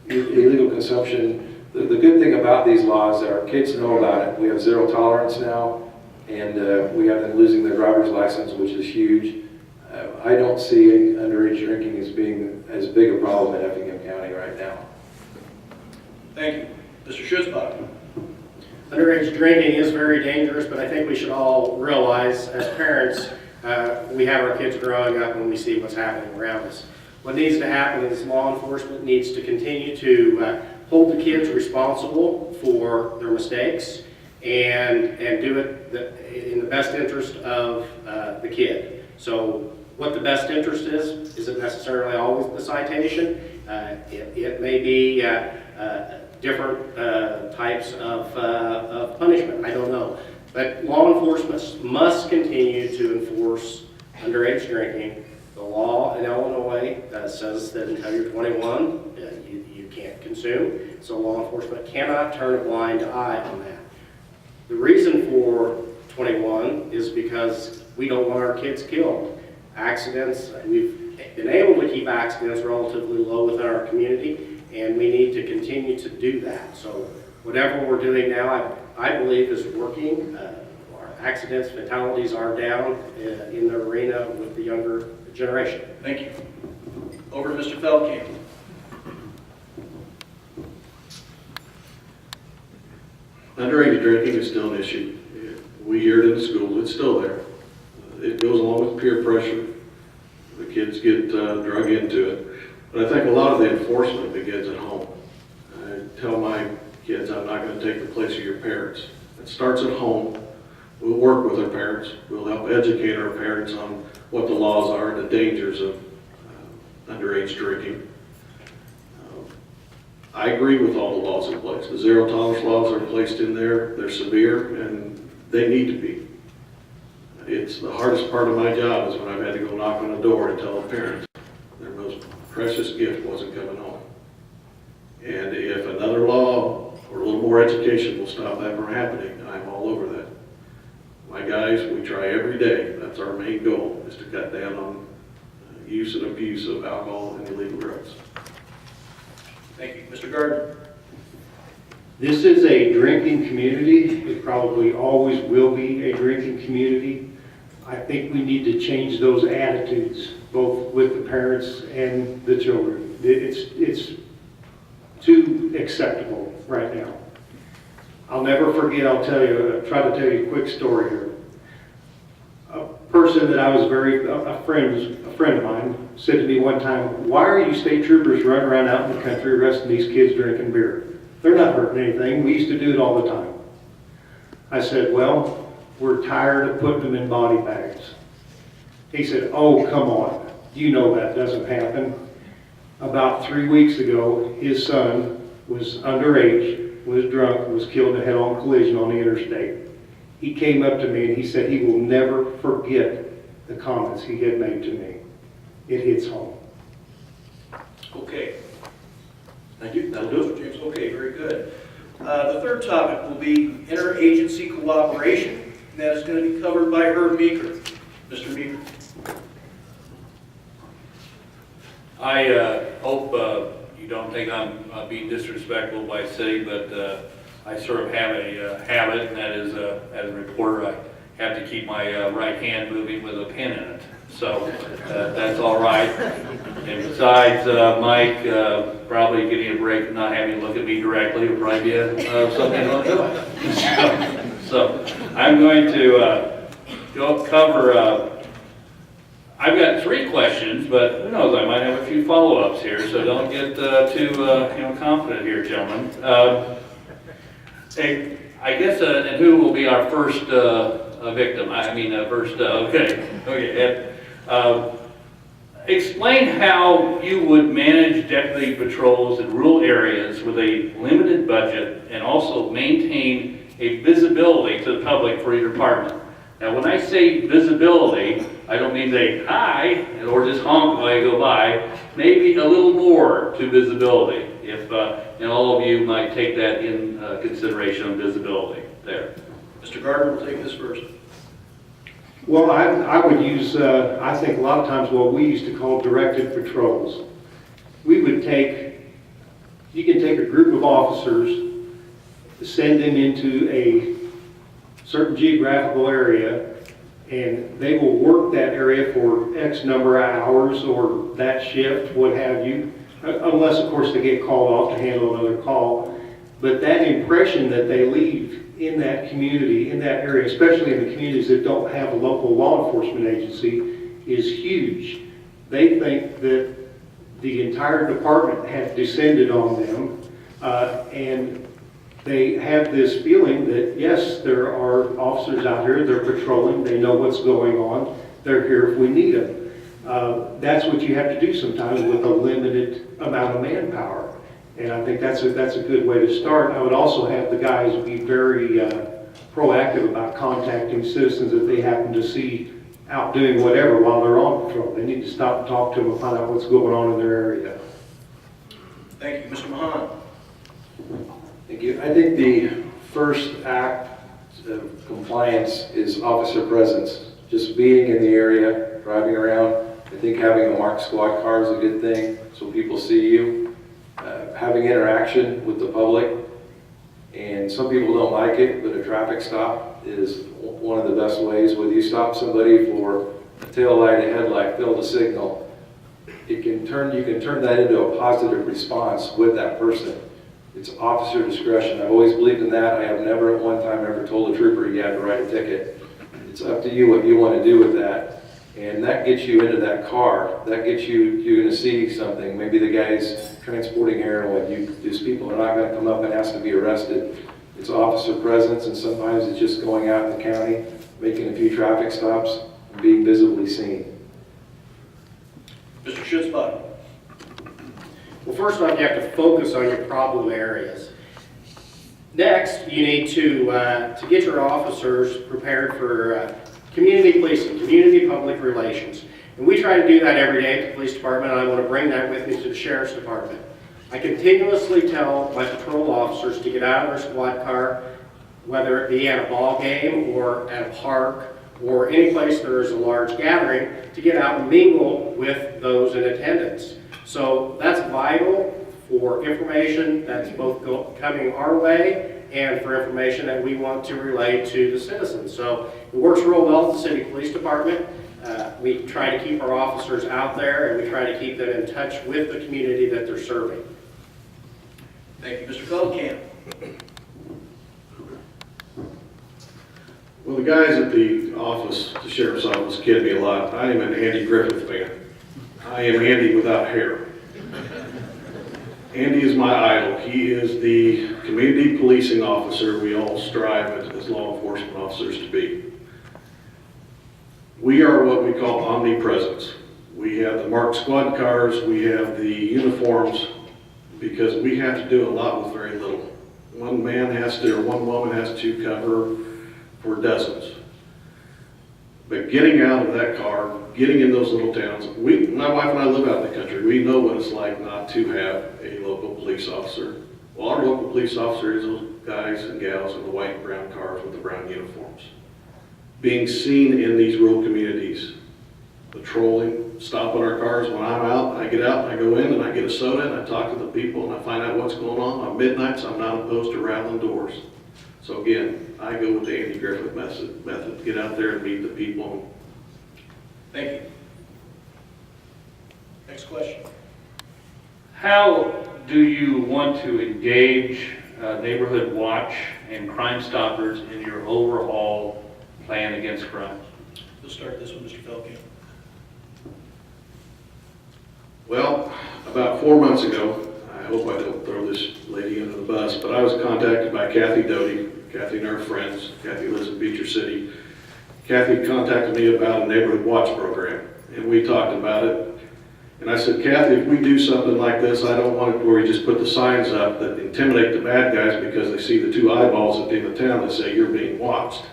illegal consumption, the good thing about these laws are kids know about it. We have zero tolerance now, and we have them losing their driver's license, which is huge. I don't see underage drinking as being as big a problem in Effingham County right now. Thank you. Mr. Schutzbach. Underage drinking is very dangerous, but I think we should all realize as parents, we have our kids growing up and we see what's happening around us. What needs to happen is law enforcement needs to continue to hold the kids responsible for their mistakes and do it in the best interest of the kid. So what the best interest is isn't necessarily always the citation. It may be different types of punishment. I don't know. But law enforcement must continue to enforce underage drinking. The law in Illinois says that until you're 21, you can't consume. So law enforcement cannot turn a blind eye on that. The reason for 21 is because we don't want our kids killed. Accidents, we've been able to keep accidents relatively low within our community, and we need to continue to do that. So whatever we're doing now, I believe is working. accidents, fatalities are down in the arena with the younger generation. Thank you. Over to Mr. Feldkamp. Underage drinking is still an issue. We hear it in the school, it's still there. It goes along with peer pressure. The kids get drug into it. But I think a lot of the enforcement begins at home. I tell my kids, I'm not going to take the place of your parents. It starts at home. We'll work with our parents. We'll help educate our parents on what the laws are and the dangers of underage drinking. I agree with all the laws in place. The zero tolerance laws are placed in there. They're severe and they need to be. It's the hardest part of my job is when I've had to go knock on a door and tell a parent their most precious gift wasn't coming home. And if another law or a little more education will stop that from happening, I'm all over that. My guys, we try every day. That's our main goal, is to cut down on use and abuse of alcohol and illegal drugs. Thank you. Mr. Gardner. This is a drinking community. It probably always will be a drinking community. I think we need to change those attitudes, both with the parents and the children. It's too acceptable right now. I'll never forget, I'll try to tell you a quick story here. A person that I was a friend of mine said to me one time, "Why are you state troopers running around out in the country arresting these kids drinking beer? They're not hurting anything. We used to do it all the time." I said, "Well, we're tired of putting them in body bags." He said, "Oh, come on. You know that doesn't happen." About 3 weeks ago, his son was underage, was drunk, was killed in a head-on collision on the interstate. He came up to me and he said he will never forget the comments he had made to me. It hits home. Okay. Thank you, that'll do it. James, okay, very good. The third topic will be interagency cooperation, and that is going to be covered by Herb Meeker. Mr. Meeker. I hope you don't think I'm being disrespectful by saying, but I sort of have a habit, and that is, as a reporter, I have to keep my right hand moving with a pen in it. So that's all right. And besides, Mike probably getting a break and not having to look at me directly would probably be something I'll do. So I'm going to go cover. I've got 3 questions, but who knows? I might have a few follow-ups here, so don't get too confident here, gentlemen. I guess, and who will be our first victim? Okay. Explain how you would manage deputy patrols in rural areas with a limited budget and also maintain a visibility to the public for your department. Now, when I say visibility, I don't mean say hi or just honk while I go by. Maybe a little more to visibility, if and all of you might take that in consideration on visibility there. Mr. Gardner will take this first. Well, I would use, I think a lot of times what we used to call directed patrols. We would you can take a group of officers, send them into a certain geographical area, and they will work that area for X number of hours or that shift, what have you, unless, of course, they get called off to handle another call. But that impression that they leave in that community, in that area, especially in the communities that don't have a local law enforcement agency, is huge. They think that the entire department has descended on them, and they have this feeling that, yes, there are officers out here, they're patrolling, they know what's going on, they're here if we need them. That's what you have to do sometimes with a limited amount of manpower. And I think that's a good way to start. I would also have the guys be very proactive about contacting citizens that they happen to see out doing whatever while they're on patrol. They need to stop and talk to them and find out what's going on in their area. Thank you. Mr. Mahan. Thank you. I think the first act of compliance is officer presence. Just being in the area, driving around. I think having a marked squad car is a good thing, so people see you. Having interaction with the public, and some people don't like it, but a traffic stop is one of the best ways. Whether you stop somebody for a tail light, a headlight, failed a signal, you can turn that into a positive response with that person. It's officer discretion. I've always believed in that. I have never at one time ever told a trooper you had to write a ticket. It's up to you what you want to do with that. And that gets you into that car. That gets you, you're going to see something. Maybe the guy's transporting heroin. These people are not going to come up and ask to be arrested. It's officer presence, and sometimes it's just going out in the county, making a few traffic stops, and being visibly seen. Mr. Schutzbach. Well, first off, you have to focus on your problem areas. Next, you need to get your officers prepared for community policing, community public relations. And we try to do that every day at the police department, and I want to bring that with me to the sheriff's department. I continuously tell my patrol officers to get out of their squad car, whether it be at a ball game or at a park or any place there is a large gathering, to get out and mingle with those in attendance. So that's vital for information that's both coming our way and for information that we want to relay to the citizens. So it works real well at the city police department. We try to keep our officers out there, and we try to keep them in touch with the community that they're serving. Thank you. Mr. Feldkamp. Well, the guys at the office, the sheriff's office, kid me a lot. I am an Andy Griffith fan. I am Andy without hair. Andy is my idol. He is the community policing officer we all strive as law enforcement officers to be. We are what we call omnipresence. We have the marked squad cars, we have the uniforms, because we have to do a lot with very little. One man has to, or one woman has to cover for dozens. But getting out of that car, getting in those little towns, my wife and I live out in the country. We know what it's like not to have a local police officer. Well, our local police officer is those guys and gals in the white and brown cars with the brown uniforms. Being seen in these rural communities, patrolling, stopping our cars. When I'm out, I get out and I go in and I get a soda and I talk to the people and I find out what's going on. On midnights, I'm not opposed to rattling doors. So again, I go with the Andy Griffith method. Get out there and meet the people. Thank you. Next question. How do you want to engage Neighborhood Watch and Crime Stoppers in your overall plan against crime? We'll start this with Mr. Feldkamp. Well, about 4 months ago, I hope I don't throw this lady under the bus, but I was contacted by Kathy Doty. Kathy and her friends. Kathy lives in Beecher City. Kathy contacted me about a Neighborhood Watch program, and we talked about it. And I said, Kathy, if we do something like this, I don't want it where we just put the signs up that intimidate the bad guys because they see the two eyeballs at the end of town that say you're being watched.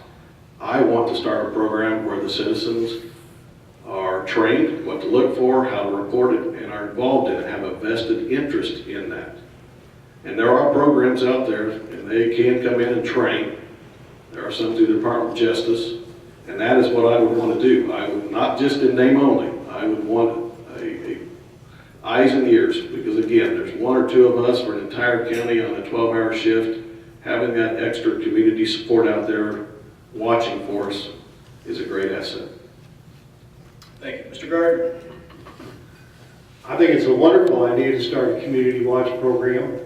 I want to start a program where the citizens are trained what to look for, how to report it, and are involved in it, have a vested interest in that. And there are programs out there, and they can come in and train. There are some through the Department of Justice, and that is what I would want to do. I would not just in name only. I would want a eyes and ears, because again, there's one or two of us for an entire county on a 12-hour shift. Having that extra community support out there watching for us is a great asset. Thank you. Mr. Gardner. I think it's a wonderful idea to start a community watch program.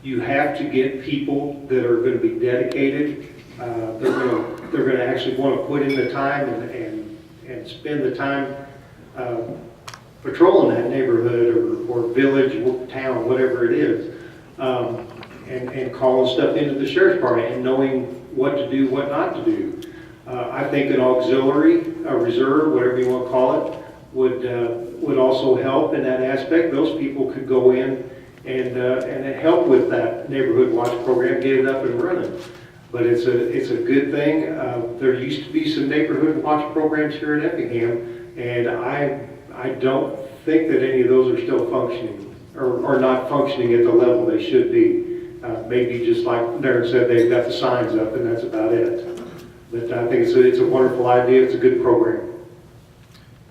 You have to get people that are going to be dedicated. They're going to actually want to put in the time and spend the time patrolling that neighborhood or village, town, whatever it is, and calling stuff into the sheriff's department and knowing what to do, what not to do. I think an auxiliary, a reserve, whatever you want to call it, would also help in that aspect. Those people could go in and help with that neighborhood watch program, get it up and running. But it's a good thing. There used to be some neighborhood watch programs here in Effingham, and I don't think that any of those are still functioning or not functioning at the level they should be. Maybe just like Darren said, they've got the signs up and that's about it. But I think it's a wonderful idea. It's a good program.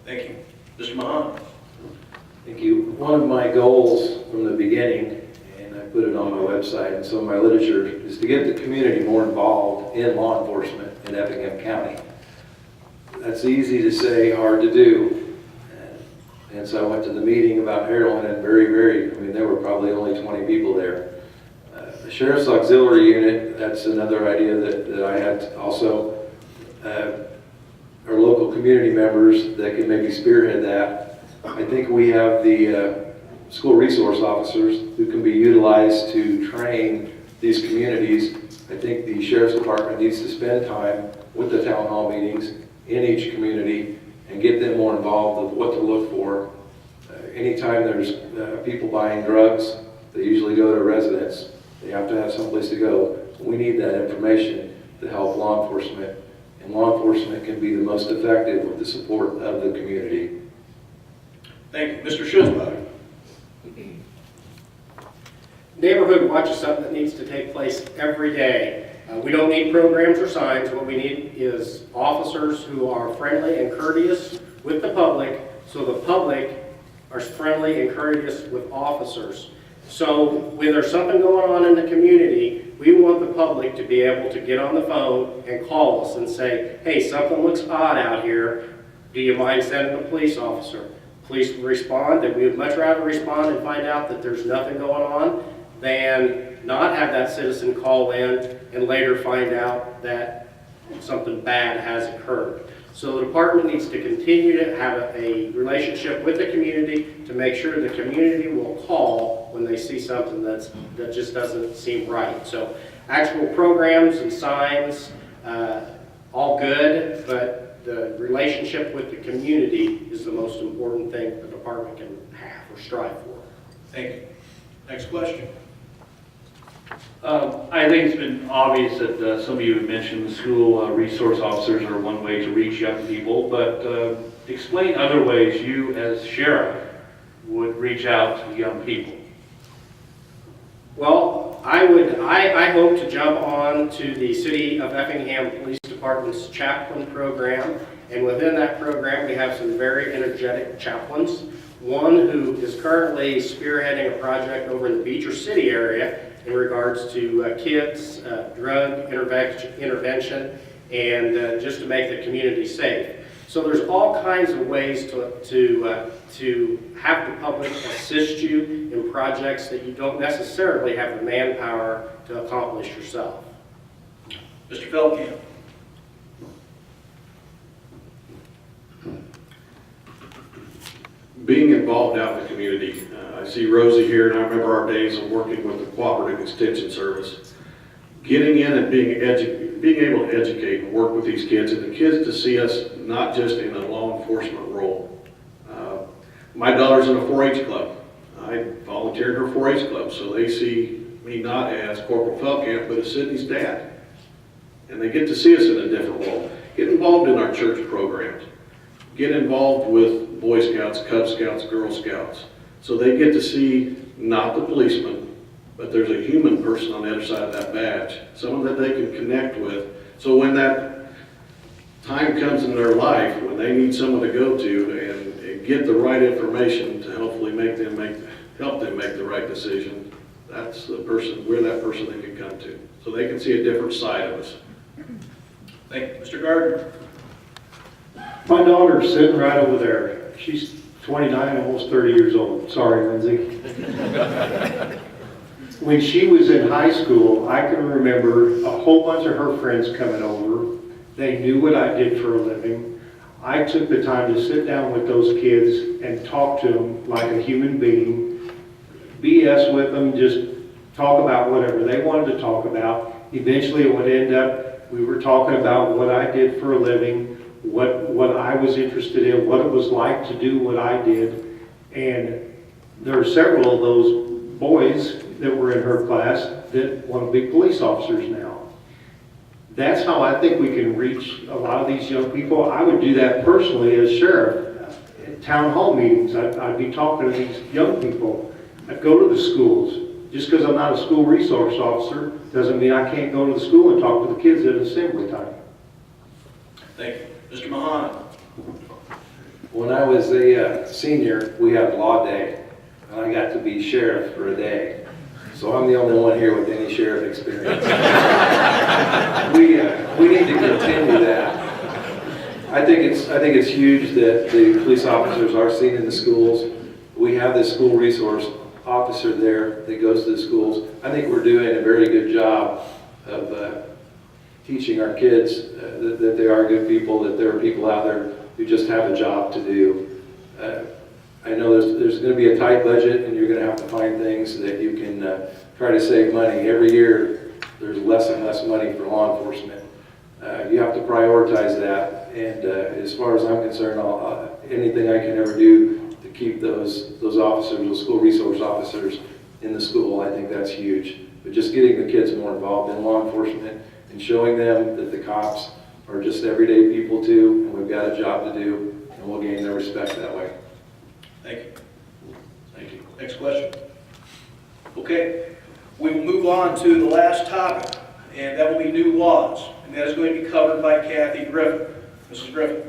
Thank you. Mr. Mahan. Thank you. One of my goals from the beginning, and I put it on my website and some of my literature, is to get the community more involved in law enforcement in Effingham County. That's easy to say, hard to do. And so I went to the meeting about heroin, and there were probably only 20 people there. The Sheriff's Auxiliary Unit, that's another idea that I had also. Our local community members that can maybe spearhead that. I think we have the school resource officers who can be utilized to train these communities. I think the Sheriff's Department needs to spend time with the town hall meetings in each community and get them more involved with what to look for. Anytime there's people buying drugs, they usually go to residents. They have to have someplace to go. We need that information to help law enforcement, and law enforcement can be the most effective with the support of the community. Thank you. Mr. Schusbach. Neighborhood Watch is something that needs to take place every day. We don't need programs or signs. What we need is officers who are friendly and courteous with the public, so the public are friendly and courteous with officers. So when there's something going on in the community, we want the public to be able to get on the phone and call us and say, hey, something looks odd out here. Do you mind sending a police officer? Police respond, and we would much rather respond and find out that there's nothing going on than not have that citizen call in and later find out that something bad has occurred. So the department needs to continue to have a relationship with the community to make sure the community will call when they see something that just doesn't seem right. So actual programs and signs, all good, but the relationship with the community is the most important thing the department can have or strive for. Thank you. Next question. I think it's been obvious that some of you have mentioned the school resource officers are one way to reach young people, but explain other ways you as sheriff would reach out to young people. Well, I hope to jump on to the City of Effingham Police Department's chaplain program, and within that program we have some very energetic chaplains. One who is currently spearheading a project over in the Beecher City area in regards to kids, drug intervention, and just to make the community safe. So there's all kinds of ways to have the public assist you in projects that you don't necessarily have the manpower to accomplish yourself. Mr. Feldkamp. Being involved out in the community, I see Rosie here, and I remember our days of working with the Cooperative Extension Service. Getting in and being able to educate and work with these kids, and the kids to see us not just in a law enforcement role. My daughter's in a 4-H club. I volunteered in her 4-H club, so they see me not as Corporal Feldkamp, but as Sydney's dad. And they get to see us in a different role. Get involved in our church programs. Get involved with Boy Scouts, Cub Scouts, Girl Scouts. So they get to see not the policeman, but there's a human person on the other side of that badge, someone that they can connect with. So when that time comes in their life, when they need someone to go to and get the right information to hopefully help them make the right decision, that's the person, we're that person they can come to. So they can see a different side of us. Thank you. Mr. Gardner. My daughter's sitting right over there. She's 29, almost 30 years old. Sorry, Lindsay. When she was in high school, I can remember a whole bunch of her friends coming over. They knew what I did for a living. I took the time to sit down with those kids and talk to them like a human being, BS with them, just talk about whatever they wanted to talk about. Eventually it would end up, we were talking about what I did for a living, what I was interested in, what it was like to do what I did. And there are several of those boys that were in her class that want to be police officers now. That's how I think we can reach a lot of these young people. I would do that personally as sheriff. At town hall meetings, I'd be talking to these young people. I'd go to the schools. Just because I'm not a school resource officer doesn't mean I can't go to the school and talk to the kids at assembly time. Thank you. Mr. Mahan. When I was a senior, we had law day, and I got to be sheriff for a day. So I'm the only one here with any sheriff experience. We need to continue that. I think it's huge that the police officers are seen in the schools. We have this school resource officer there that goes to the schools. I think we're doing a very good job of teaching our kids that they are good people, that there are people out there who just have a job to do. I know there's going to be a tight budget, and you're going to have to find things that you can try to save money. Every year, there's less and less money for law enforcement. You have to prioritize that, and as far as I'm concerned, anything I can ever do to keep those officers, those school resource officers in the school, I think that's huge. But just getting the kids more involved in law enforcement and showing them that the cops are just everyday people too, and we've got a job to do, and we'll gain their respect that way. Thank you. Thank you. Next question. Okay, we will move on to the last topic, and that will be new laws, and that is going to be covered by Kathy Griffin. Mrs. Griffin.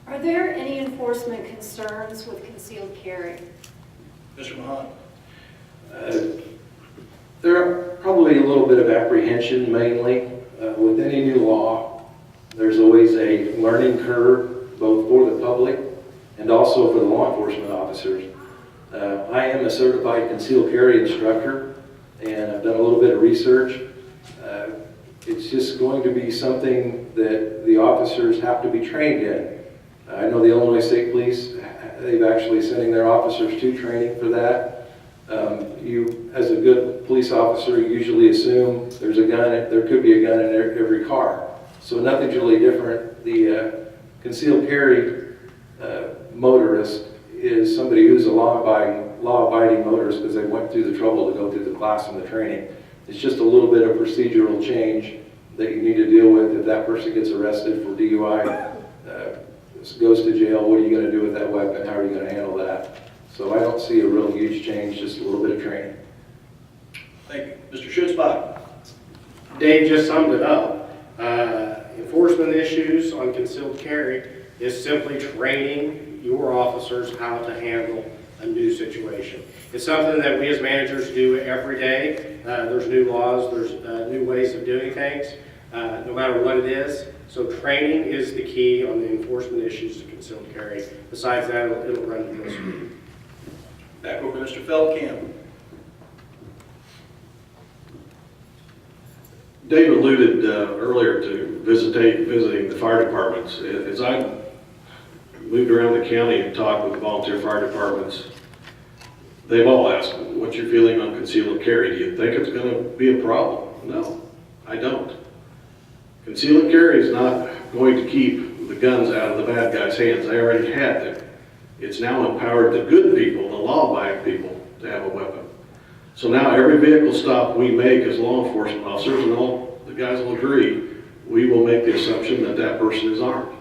Are there any enforcement concerns with concealed carry? Mr. Mahan. There are probably a little bit of apprehension mainly. With any new law, there's always a learning curve, both for the public and also for the law enforcement officers. I am a certified concealed carry instructor, and I've done a little bit of research. It's just going to be something that the officers have to be trained in. I know the Illinois State Police, they've actually sending their officers to training for that. You, as a good police officer, usually assume there could be a gun in every car. So nothing's really different. The concealed carry motorist is somebody who's a law-abiding motorist because they went through the trouble to go through the class and the training. It's just a little bit of procedural change that you need to deal with. If that person gets arrested for DUI, goes to jail, what are you going to do with that weapon? How are you going to handle that? So I don't see a real huge change, just a little bit of training. Thank you. Mr. Schutzbach. Dave just summed it up. Enforcement issues on concealed carry is simply training your officers how to handle a new situation. It's something that we as managers do every day. There's new laws, there's new ways of doing things, no matter what it is. So training is the key on the enforcement issues of concealed carry. Besides that, it'll run the real smooth. Back over to Mr. Feldkamp. Dave alluded earlier to visiting the fire departments. As I moved around the county and talked with volunteer fire departments, they've all asked, what's your feeling on concealed carry? Do you think it's going to be a problem? No, I don't. Concealed carry is not going to keep the guns out of the bad guys' hands. They already had them. It's now empowered the good people, the law-abiding people, to have a weapon. So now every vehicle stop we make as law enforcement officers, and all the guys will agree, we will make the assumption that that person is armed.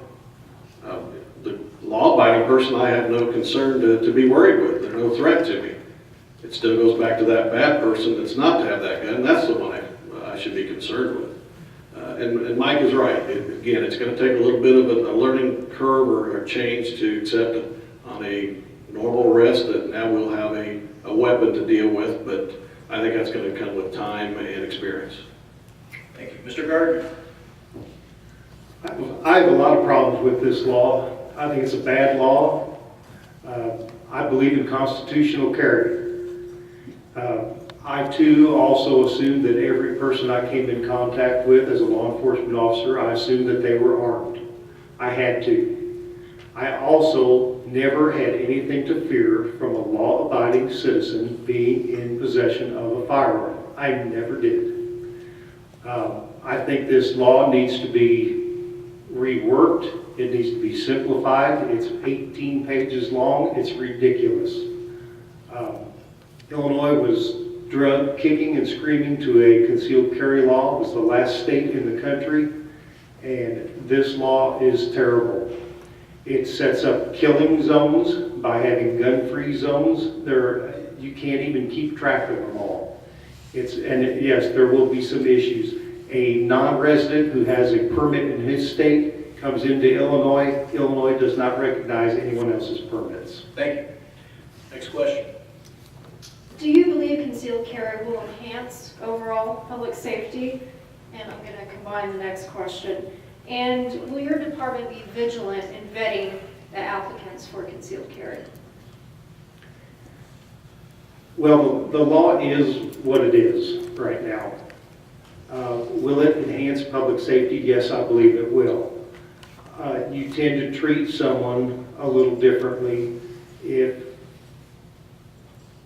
The law-abiding person I have no concern to be worried with. They're no threat to me. It still goes back to that bad person that's not to have that gun. That's the one I should be concerned with. And Mike is right. Again, it's going to take a little bit of a learning curve or a change to accept it on a normal arrest that now we'll have a weapon to deal with, but I think that's going to come with time and experience. Thank you. Mr. Gardner. I have a lot of problems with this law. I think it's a bad law. I believe in constitutional carry. I too also assumed that every person I came in contact with as a law enforcement officer, I assumed that they were armed. I had to. I also never had anything to fear from a law-abiding citizen being in possession of a firearm. I never did. I think this law needs to be reworked. It needs to be simplified. It's 18 pages long. It's ridiculous. Illinois was drug kicking and screaming to a concealed carry law. It was the last state in the country, and this law is terrible. It sets up killing zones by having gun-free zones. You can't even keep track of them all. Yes, there will be some issues. A non-resident who has a permit in his state comes into Illinois. Illinois does not recognize anyone else's permits. Thank you. Next question. Do you believe concealed carry will enhance overall public safety? And I'm going to combine the next question. And will your department be vigilant in vetting the applicants for concealed carry? Well, the law is what it is right now. Will it enhance public safety? Yes, I believe it will. You tend to treat someone a little differently if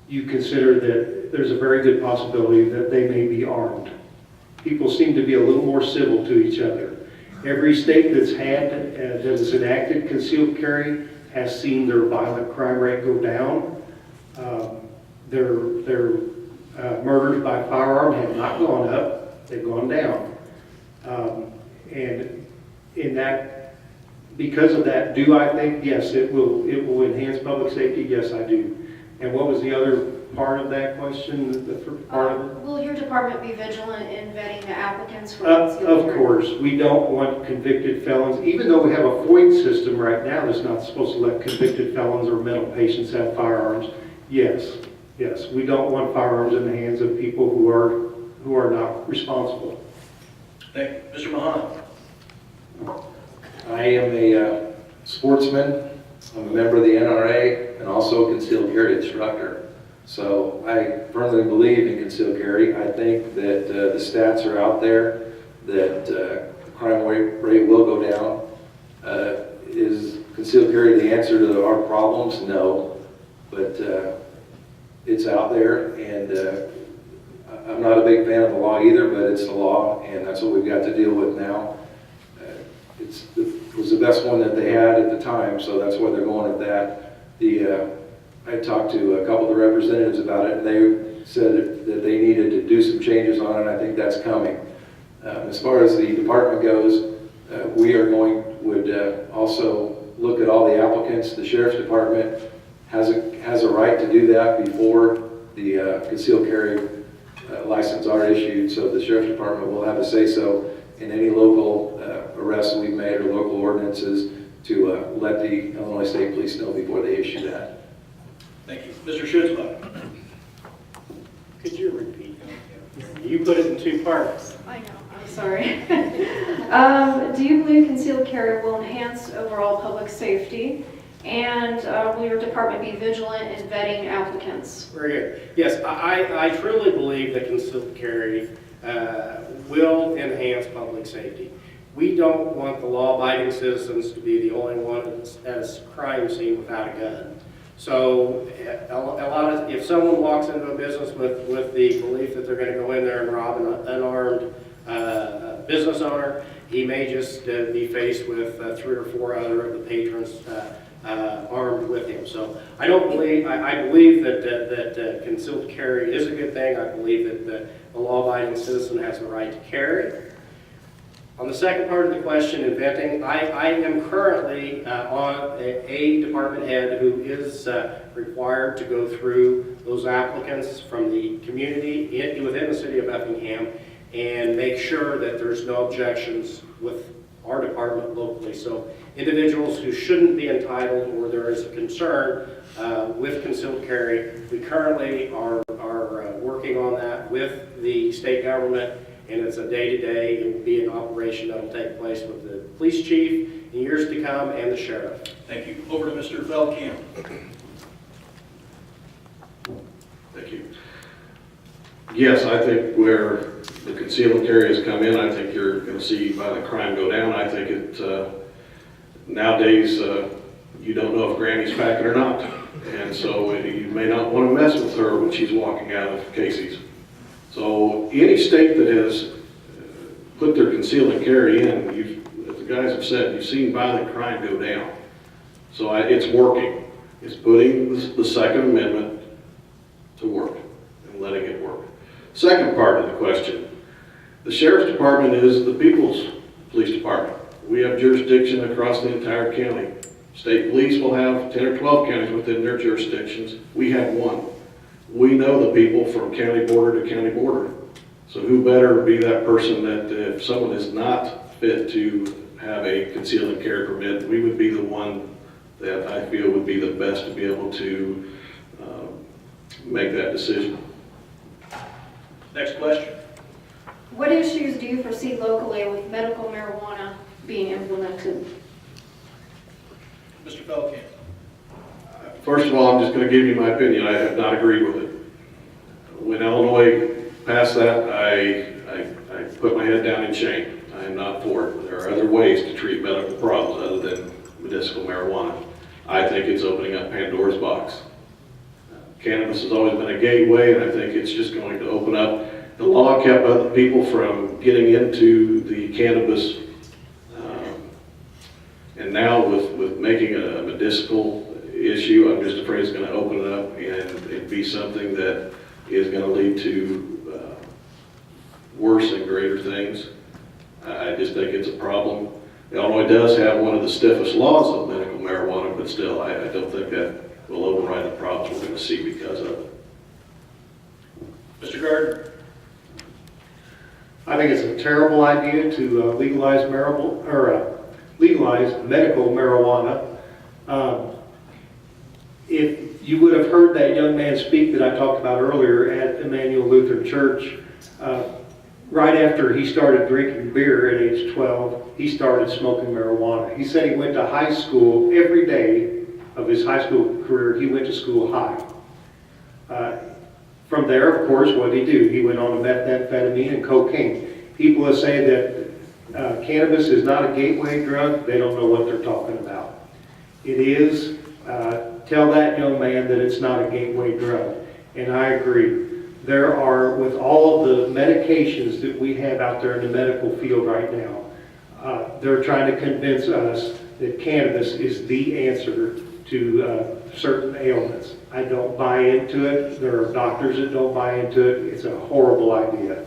you consider that there's a very good possibility that they may be armed. People seem to be a little more civil to each other. Every state that's that has enacted concealed carry has seen their violent crime rate go down. Their murders by firearm have not gone up, they've gone down. And in that, because of that, do I think, yes, it will enhance public safety? Yes, I do. And what was the other part of that question, the first part of it? Will your department be vigilant in vetting the applicants for concealed carry? Of course, we don't want convicted felons, even though we have a FOID system right now that's not supposed to let convicted felons or mental patients have firearms. Yes, we don't want firearms in the hands of people who are not responsible. Thank you. Mr. Mahan? I am a sportsman, I'm a member of the NRA, and also a concealed carry instructor. So I firmly believe in concealed carry. I think that the stats are out there, that the crime rate will go down. Is concealed carry the answer to our problems? No, but it's out there, and I'm not a big fan of the law either, but it's the law, and that's what we've got to deal with now. It was the best one that they had at the time, so that's why they're going with that. I talked to a couple of the representatives about it, and they said that they needed to do some changes on it, and I think that's coming. As far as the department goes, we would also look at all the applicants. The sheriff's department has a right to do that before the concealed carry license are issued, so the sheriff's department will have a say-so in any local arrests we've made or local ordinances to let the Illinois State Police know before they issue that. Thank you. Mr. Schutzbach? Could you repeat that? You put it in two parts. I know, I'm sorry. Do you believe concealed carry will enhance overall public safety? And will your department be vigilant in vetting applicants? Very good. Yes, I truly believe that concealed carry will enhance public safety. We don't want the law-abiding citizens to be the only ones at a crime scene without a gun. So if someone walks into a business with the belief that they're going to go in there and rob an unarmed business owner, he may just be faced with 3 or 4 other of the patrons armed with him. So I believe that concealed carry is a good thing. I believe that the law-abiding citizen has the right to carry. On the second part of the question in vetting, I am currently on a department head who is required to go through those applicants from the community within the city of Effingham and make sure that there's no objections with our department locally. So individuals who shouldn't be entitled or there is a concern with concealed carry, we currently are working on that with the state government, and it's a day-to-day. It will be an operation that will take place with the police chief in years to come and the sheriff. Thank you. Over to Mr. Feldkamp. Thank you. Yes, I think where the concealed and carry has come in, I think you're going to see violent crime go down. I think nowadays you don't know if Granny's packing or not. And so you may not want to mess with her when she's walking out of Casey's. So any state that has put their conceal and carry in, as the guys have said, you've seen violent crime go down. So it's working. It's putting the Second Amendment to work and letting it work. Second part of the question, the Sheriff's Department is the people's police department. We have jurisdiction across the entire county. State police will have 10 or 12 counties within their jurisdictions. We have one. We know the people from county border to county border. So who better be that person that if someone is not fit to have a concealed and carry permit, we would be the one that I feel would be the best to be able to make that decision. Next question. What issues do you foresee locally with medical marijuana being implemented? Mr. Feldkamp. First of all, I'm just going to give you my opinion. I have not agreed with it. When Illinois passed that, I put my head down in shame. I am not for it. There are other ways to treat medical problems other than medicinal marijuana. I think it's opening up Pandora's box. Cannabis has always been a gateway, and I think it's just going to open up. The law kept other people from getting into the cannabis, and now with making it a medicinal issue, I'm just afraid it's going to open it up and it be something that is going to lead to worse and greater things. I just think it's a problem. Illinois does have one of the stiffest laws of medical marijuana, but still, I don't think that will override the problems we're going to see because of it. Mr. Gardner. I think it's a terrible idea to legalize medical marijuana. If you would have heard that young man speak that I talked about earlier at Emmanuel Lutheran Church, right after he started drinking beer at age 12, he started smoking marijuana. He said he went to high school every day of his high school career. He went to school high. From there, of course, what did he do? He went on to methamphetamine and cocaine. People that say that cannabis is not a gateway drug, they don't know what they're talking about. It is. Tell that young man that it's not a gateway drug. And I agree. There are, with all of the medications that we have out there in the medical field right now, they're trying to convince us that cannabis is the answer to certain ailments. I don't buy into it. There are doctors that don't buy into it. It's a horrible idea.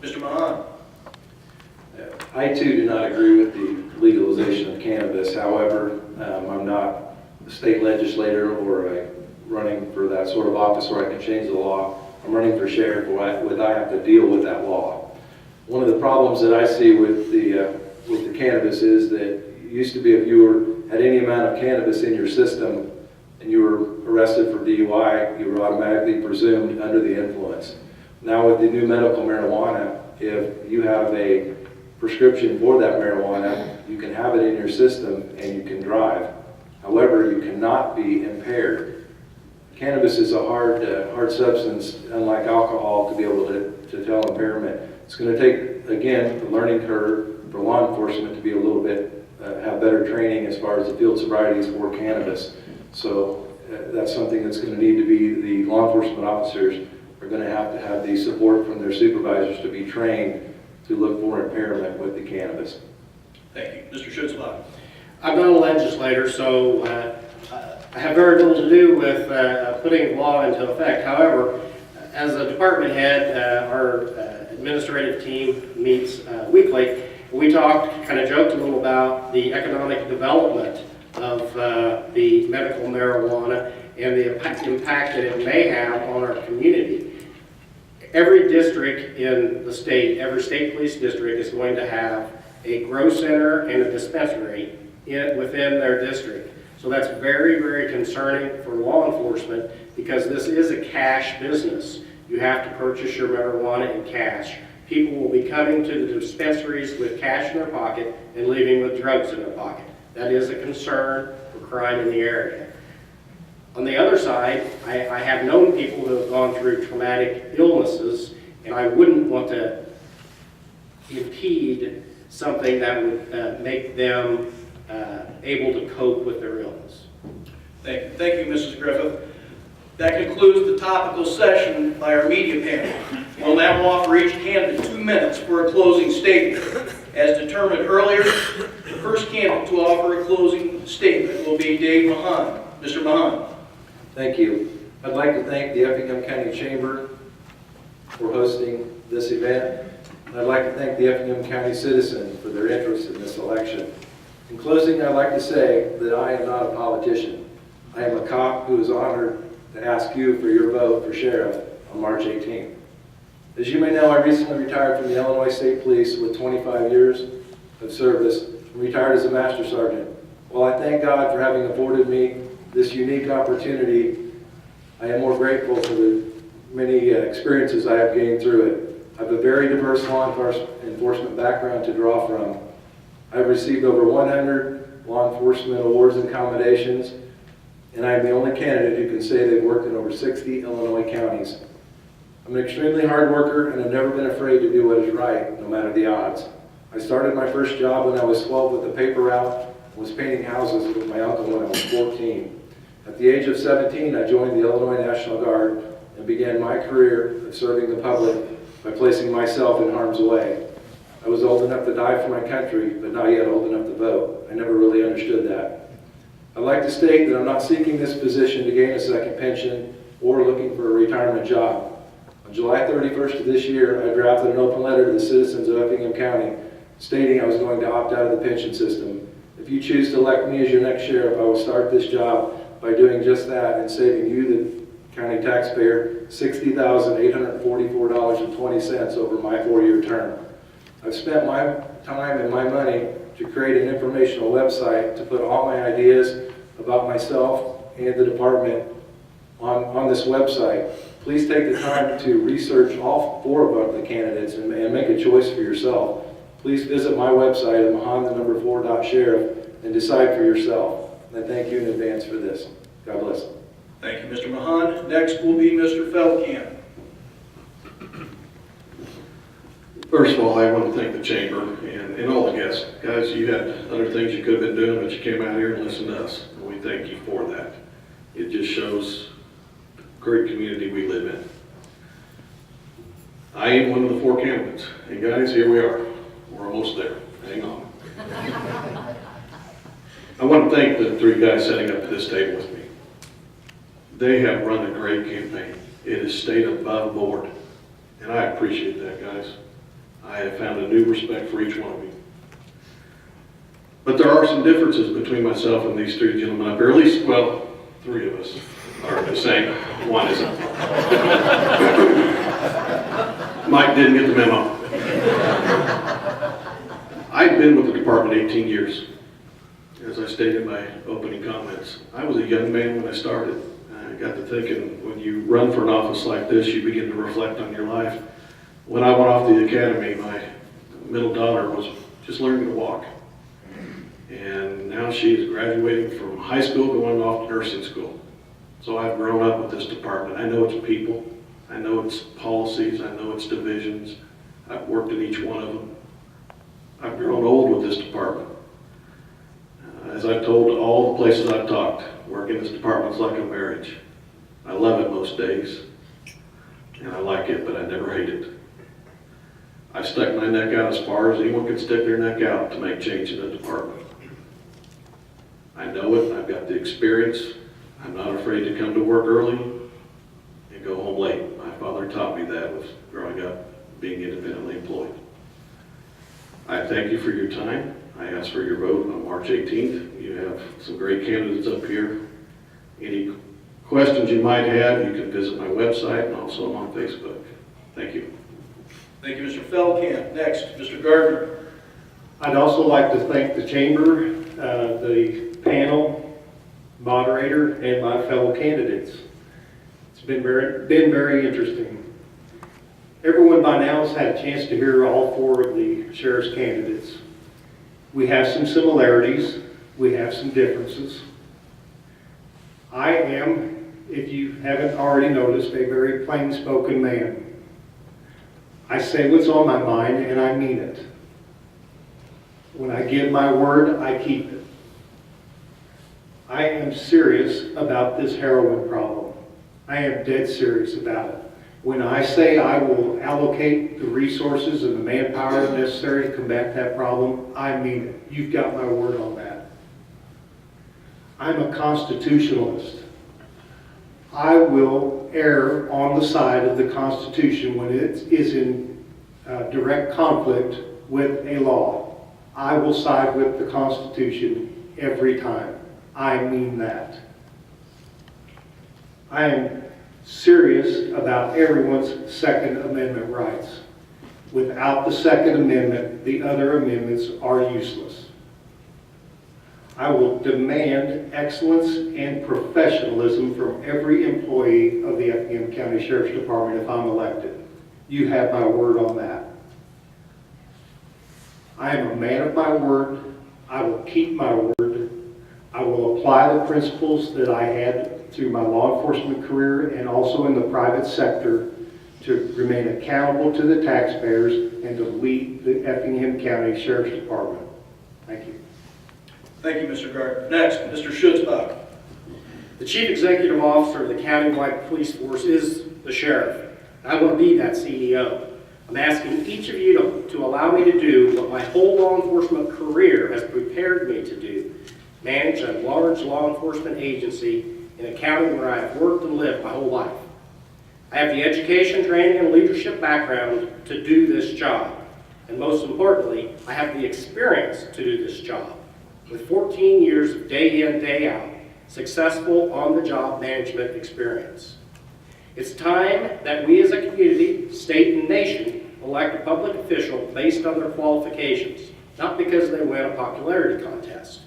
Mr. Mahan. I too do not agree with the legalization of cannabis. However, I'm not a state legislator or running for that sort of office where I can change the law. I'm running for sheriff where I have to deal with that law. One of the problems that I see with the cannabis is that it used to be if you had any amount of cannabis in your system and you were arrested for DUI, you were automatically presumed under the influence. Now with the new medical marijuana, if you have a prescription for that marijuana, you can have it in your system and you can drive. However, you cannot be impaired. Cannabis is a hard substance, unlike alcohol, to be able to tell impairment. It's going to take, again, the learning curve for law enforcement to be a little bit, have better training as far as the field sobrieties for cannabis. So that's something that's going to need to be, the law enforcement officers are going to have the support from their supervisors to be trained to look for impairment with the cannabis. Thank you. Mr. Schutzbach. I'm not a legislator, so I have very little to do with putting law into effect. However, as a department head, our administrative team meets weekly. We talked, kind of joked a little about the economic development of the medical marijuana and the impact that it may have on our community. Every district in the state, every state police district is going to have a grow center and a dispensary within their district. So that's very, very concerning for law enforcement because this is a cash business. You have to purchase your marijuana in cash. People will be coming to the dispensaries with cash in their pocket and leaving with drugs in their pocket. That is a concern for crime in the area. On the other side, I have known people who have gone through traumatic illnesses, and I wouldn't want to impede something that would make them able to cope with their illness. Thank you. Thank you, Mrs. Griffith. That concludes the topical session by our media panel. We'll now offer each candidate 2 minutes for a closing statement. As determined earlier, the first candidate to offer a closing statement will be Dave Mahan. Mr. Mahan. Thank you. I'd like to thank the Effingham County Chamber for hosting this event. I'd like to thank the Effingham County citizens for their interest in this election. In closing, I'd like to say that I am not a politician. I am a cop who is honored to ask you for your vote for sheriff on March 18th. As you may know, I recently retired from the Illinois State Police with 25 years of service and retired as a Master Sergeant. While I thank God for having afforded me this unique opportunity I am more grateful for the many experiences I have gained through it. I have a very diverse law enforcement background to draw from. I've received over 100 law enforcement awards and commendations, and I am the only candidate who can say they've worked in over 60 Illinois counties. I'm an extremely hard worker, and I've never been afraid to do what is right, no matter the odds. I started my first job when I was 12 with a paper route and was painting houses with my uncle when I was 14. At the age of 17, I joined the Illinois National Guard and began my career of serving the public by placing myself in harm's way. I was old enough to die for my country, but not yet old enough to vote. I never really understood that. I'd like to state that I'm not seeking this position to gain a second pension or looking for a retirement job. On July 31st of this year, I drafted an open letter to the citizens of Effingham County stating I was going to opt out of the pension system. If you choose to elect me as your next sheriff, I will start this job by doing just that and saving you, the county taxpayer, $60,844.20 over my 4-year term. I've spent my time and my money to create an informational website to put all my ideas about myself and the department on this website. Please take the time to research all 4 of the candidates and make a choice for yourself. Please visit my website at mahan4.sheriff and decide for yourself. And I thank you in advance for this. God bless. Thank you, Mr. Mahan. Next will be Mr. Feldkamp. First of all, I want to thank the chamber and all the guests. Guys, you had other things you could have been doing, but you came out here and listened to us. And we thank you for that. It just shows the great community we live in. I am one of the 4 candidates. And guys, here we are. We're almost there. Hang on. I want to thank the 3 guys sitting up at this table with me. They have run a great campaign. It has stayed above board. And I appreciate that, guys. I have found a new respect for each one of you. But there are some differences between myself and these 3 gentlemen up here, at least, well, 3 of us are the same. 1 isn't. Mike didn't get the memo. I've been with the department 18 years. As I stated in my opening comments, I was a young man when I started. I got to thinking, when you run for an office like this, you begin to reflect on your life. When I went off to the academy, my middle daughter was just learning to walk. And now she is graduating from high school, going off to nursing school. So I've grown up with this department. I know its people. I know its policies. I know its divisions. I've worked in each one of them. I've grown old with this department. As I've told all the places I've talked, working in this department is like a marriage. I love it most days, and I like it, but I never hate it. I've stuck my neck out as far as anyone can stick their neck out to make change in the department. I know it, I've got the experience. I'm not afraid to come to work early and go home late. My father taught me that with growing up, being independently employed. I thank you for your time. I ask for your vote on March 18th. You have some great candidates up here. Any questions you might have, you can visit my website, and also I'm on Facebook. Thank you. Thank you, Mr. Feldkamp. Next, Mr. Gardner. I'd also like to thank the chamber, the panel, moderator, and my fellow candidates. It's been very interesting. Everyone by now has had a chance to hear all 4 of the sheriff's candidates. We have some similarities, we have some differences. I am, if you haven't already noticed, a very plain-spoken man. I say what's on my mind, and I mean it. When I give my word, I keep it. I am serious about this heroin problem. I am dead serious about it. When I say I will allocate the resources and the manpower necessary to combat that problem, I mean it. You've got my word on that. I'm a constitutionalist. I will err on the side of the Constitution when it is in direct conflict with a law. I will side with the Constitution every time. I mean that. I am serious about everyone's Second Amendment rights. Without the Second Amendment, the other amendments are useless. I will demand excellence and professionalism from every employee of the Effingham County Sheriff's Department if I'm elected. You have my word on that. I am a man of my word. I will keep my word. I will apply the principles that I had through my law enforcement career and also in the private sector to remain accountable to the taxpayers and to lead the Effingham County Sheriff's Department. Thank you. Thank you, Mr. Gardner. Next, Mr. Schutzbach. The Chief Executive Officer of the countywide police force is the sheriff. I will be that CEO. I'm asking each of you to allow me to do what my whole law enforcement career has prepared me to do, manage a large law enforcement agency in a county where I have worked and lived my whole life. I have the education, training, and leadership background to do this job. And most importantly, I have the experience to do this job. With 14 years of day in, day out, successful on-the-job management experience. It's time that we as a community, state, and nation elect a public official based on their qualifications, not because they win a popularity contest.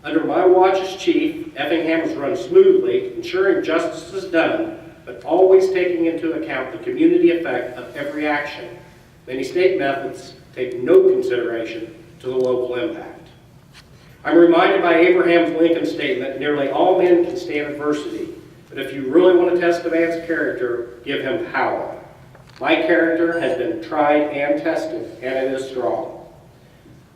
Under my watch as chief, Effingham has run smoothly, ensuring justice is done, but always taking into account the community effect of every action. Many state methods take no consideration to the local impact. I'm reminded by Abraham Lincoln's statement, nearly all men can stand adversity, but if you really want to test a man's character, give him power. My character has been tried and tested, and it is strong.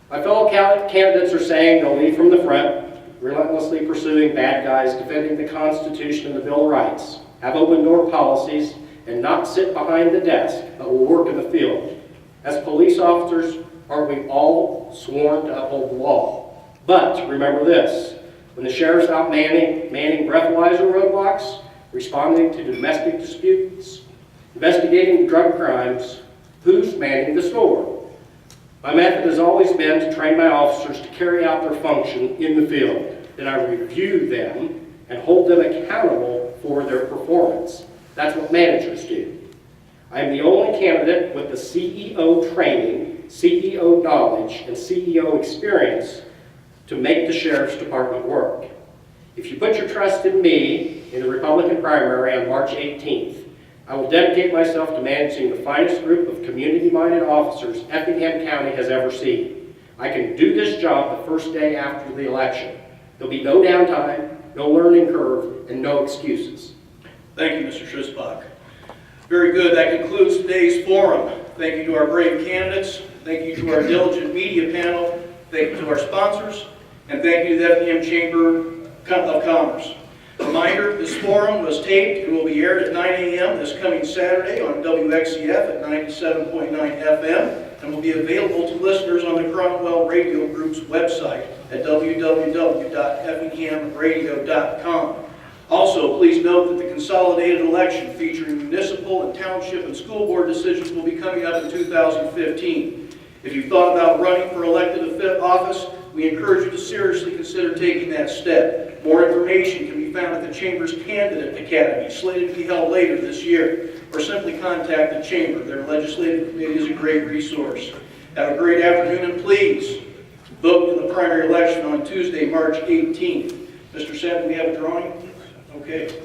My fellow candidates are saying they'll lead from the front, relentlessly pursuing bad guys, defending the Constitution and the Bill of Rights, have open door policies, and not sit behind the desk, but will work in the field. As police officers, aren't we all sworn to uphold the law? But remember this, when the sheriff's out manning breathalyzer roadblocks, responding to domestic disputes, investigating drug crimes, who's manning the store? My method has always been to train my officers to carry out their function in the field. Then I review them and hold them accountable for their performance. That's what managers do. I am the only candidate with the CEO training, CEO knowledge, and CEO experience to make the Sheriff's Department work. If you put your trust in me in the Republican primary on March 18th, I will dedicate myself to managing the finest group of community-minded officers Effingham County has ever seen. I can do this job the first day after the election. There'll be no downtime, no learning curve, and no excuses. Thank you, Mr. Schutzbach. Very good. That concludes today's forum. Thank you to our brave candidates. Thank you to our diligent media panel. Thank you to our sponsors. And thank you to the Effingham Chamber of Commerce. Reminder, this forum was taped and will be aired at 9 a.m. this coming Saturday on WXCF at 97.9 FM and will be available to listeners on the Cromwell Radio Group's website at www.effinghamradio.com. Also, please note that the consolidated election featuring municipal and township and school board decisions will be coming up in 2015. If you've thought about running for elected office, we encourage you to seriously consider taking that step. More information can be found at the Chamber's Candidate Academy, slated to be held later this year, or simply contact the Chamber. Their legislative committee is a great resource. Have a great afternoon, and please vote in the primary election on Tuesday, March 18th. Mr. Sapp, do we have a drawing? Okay.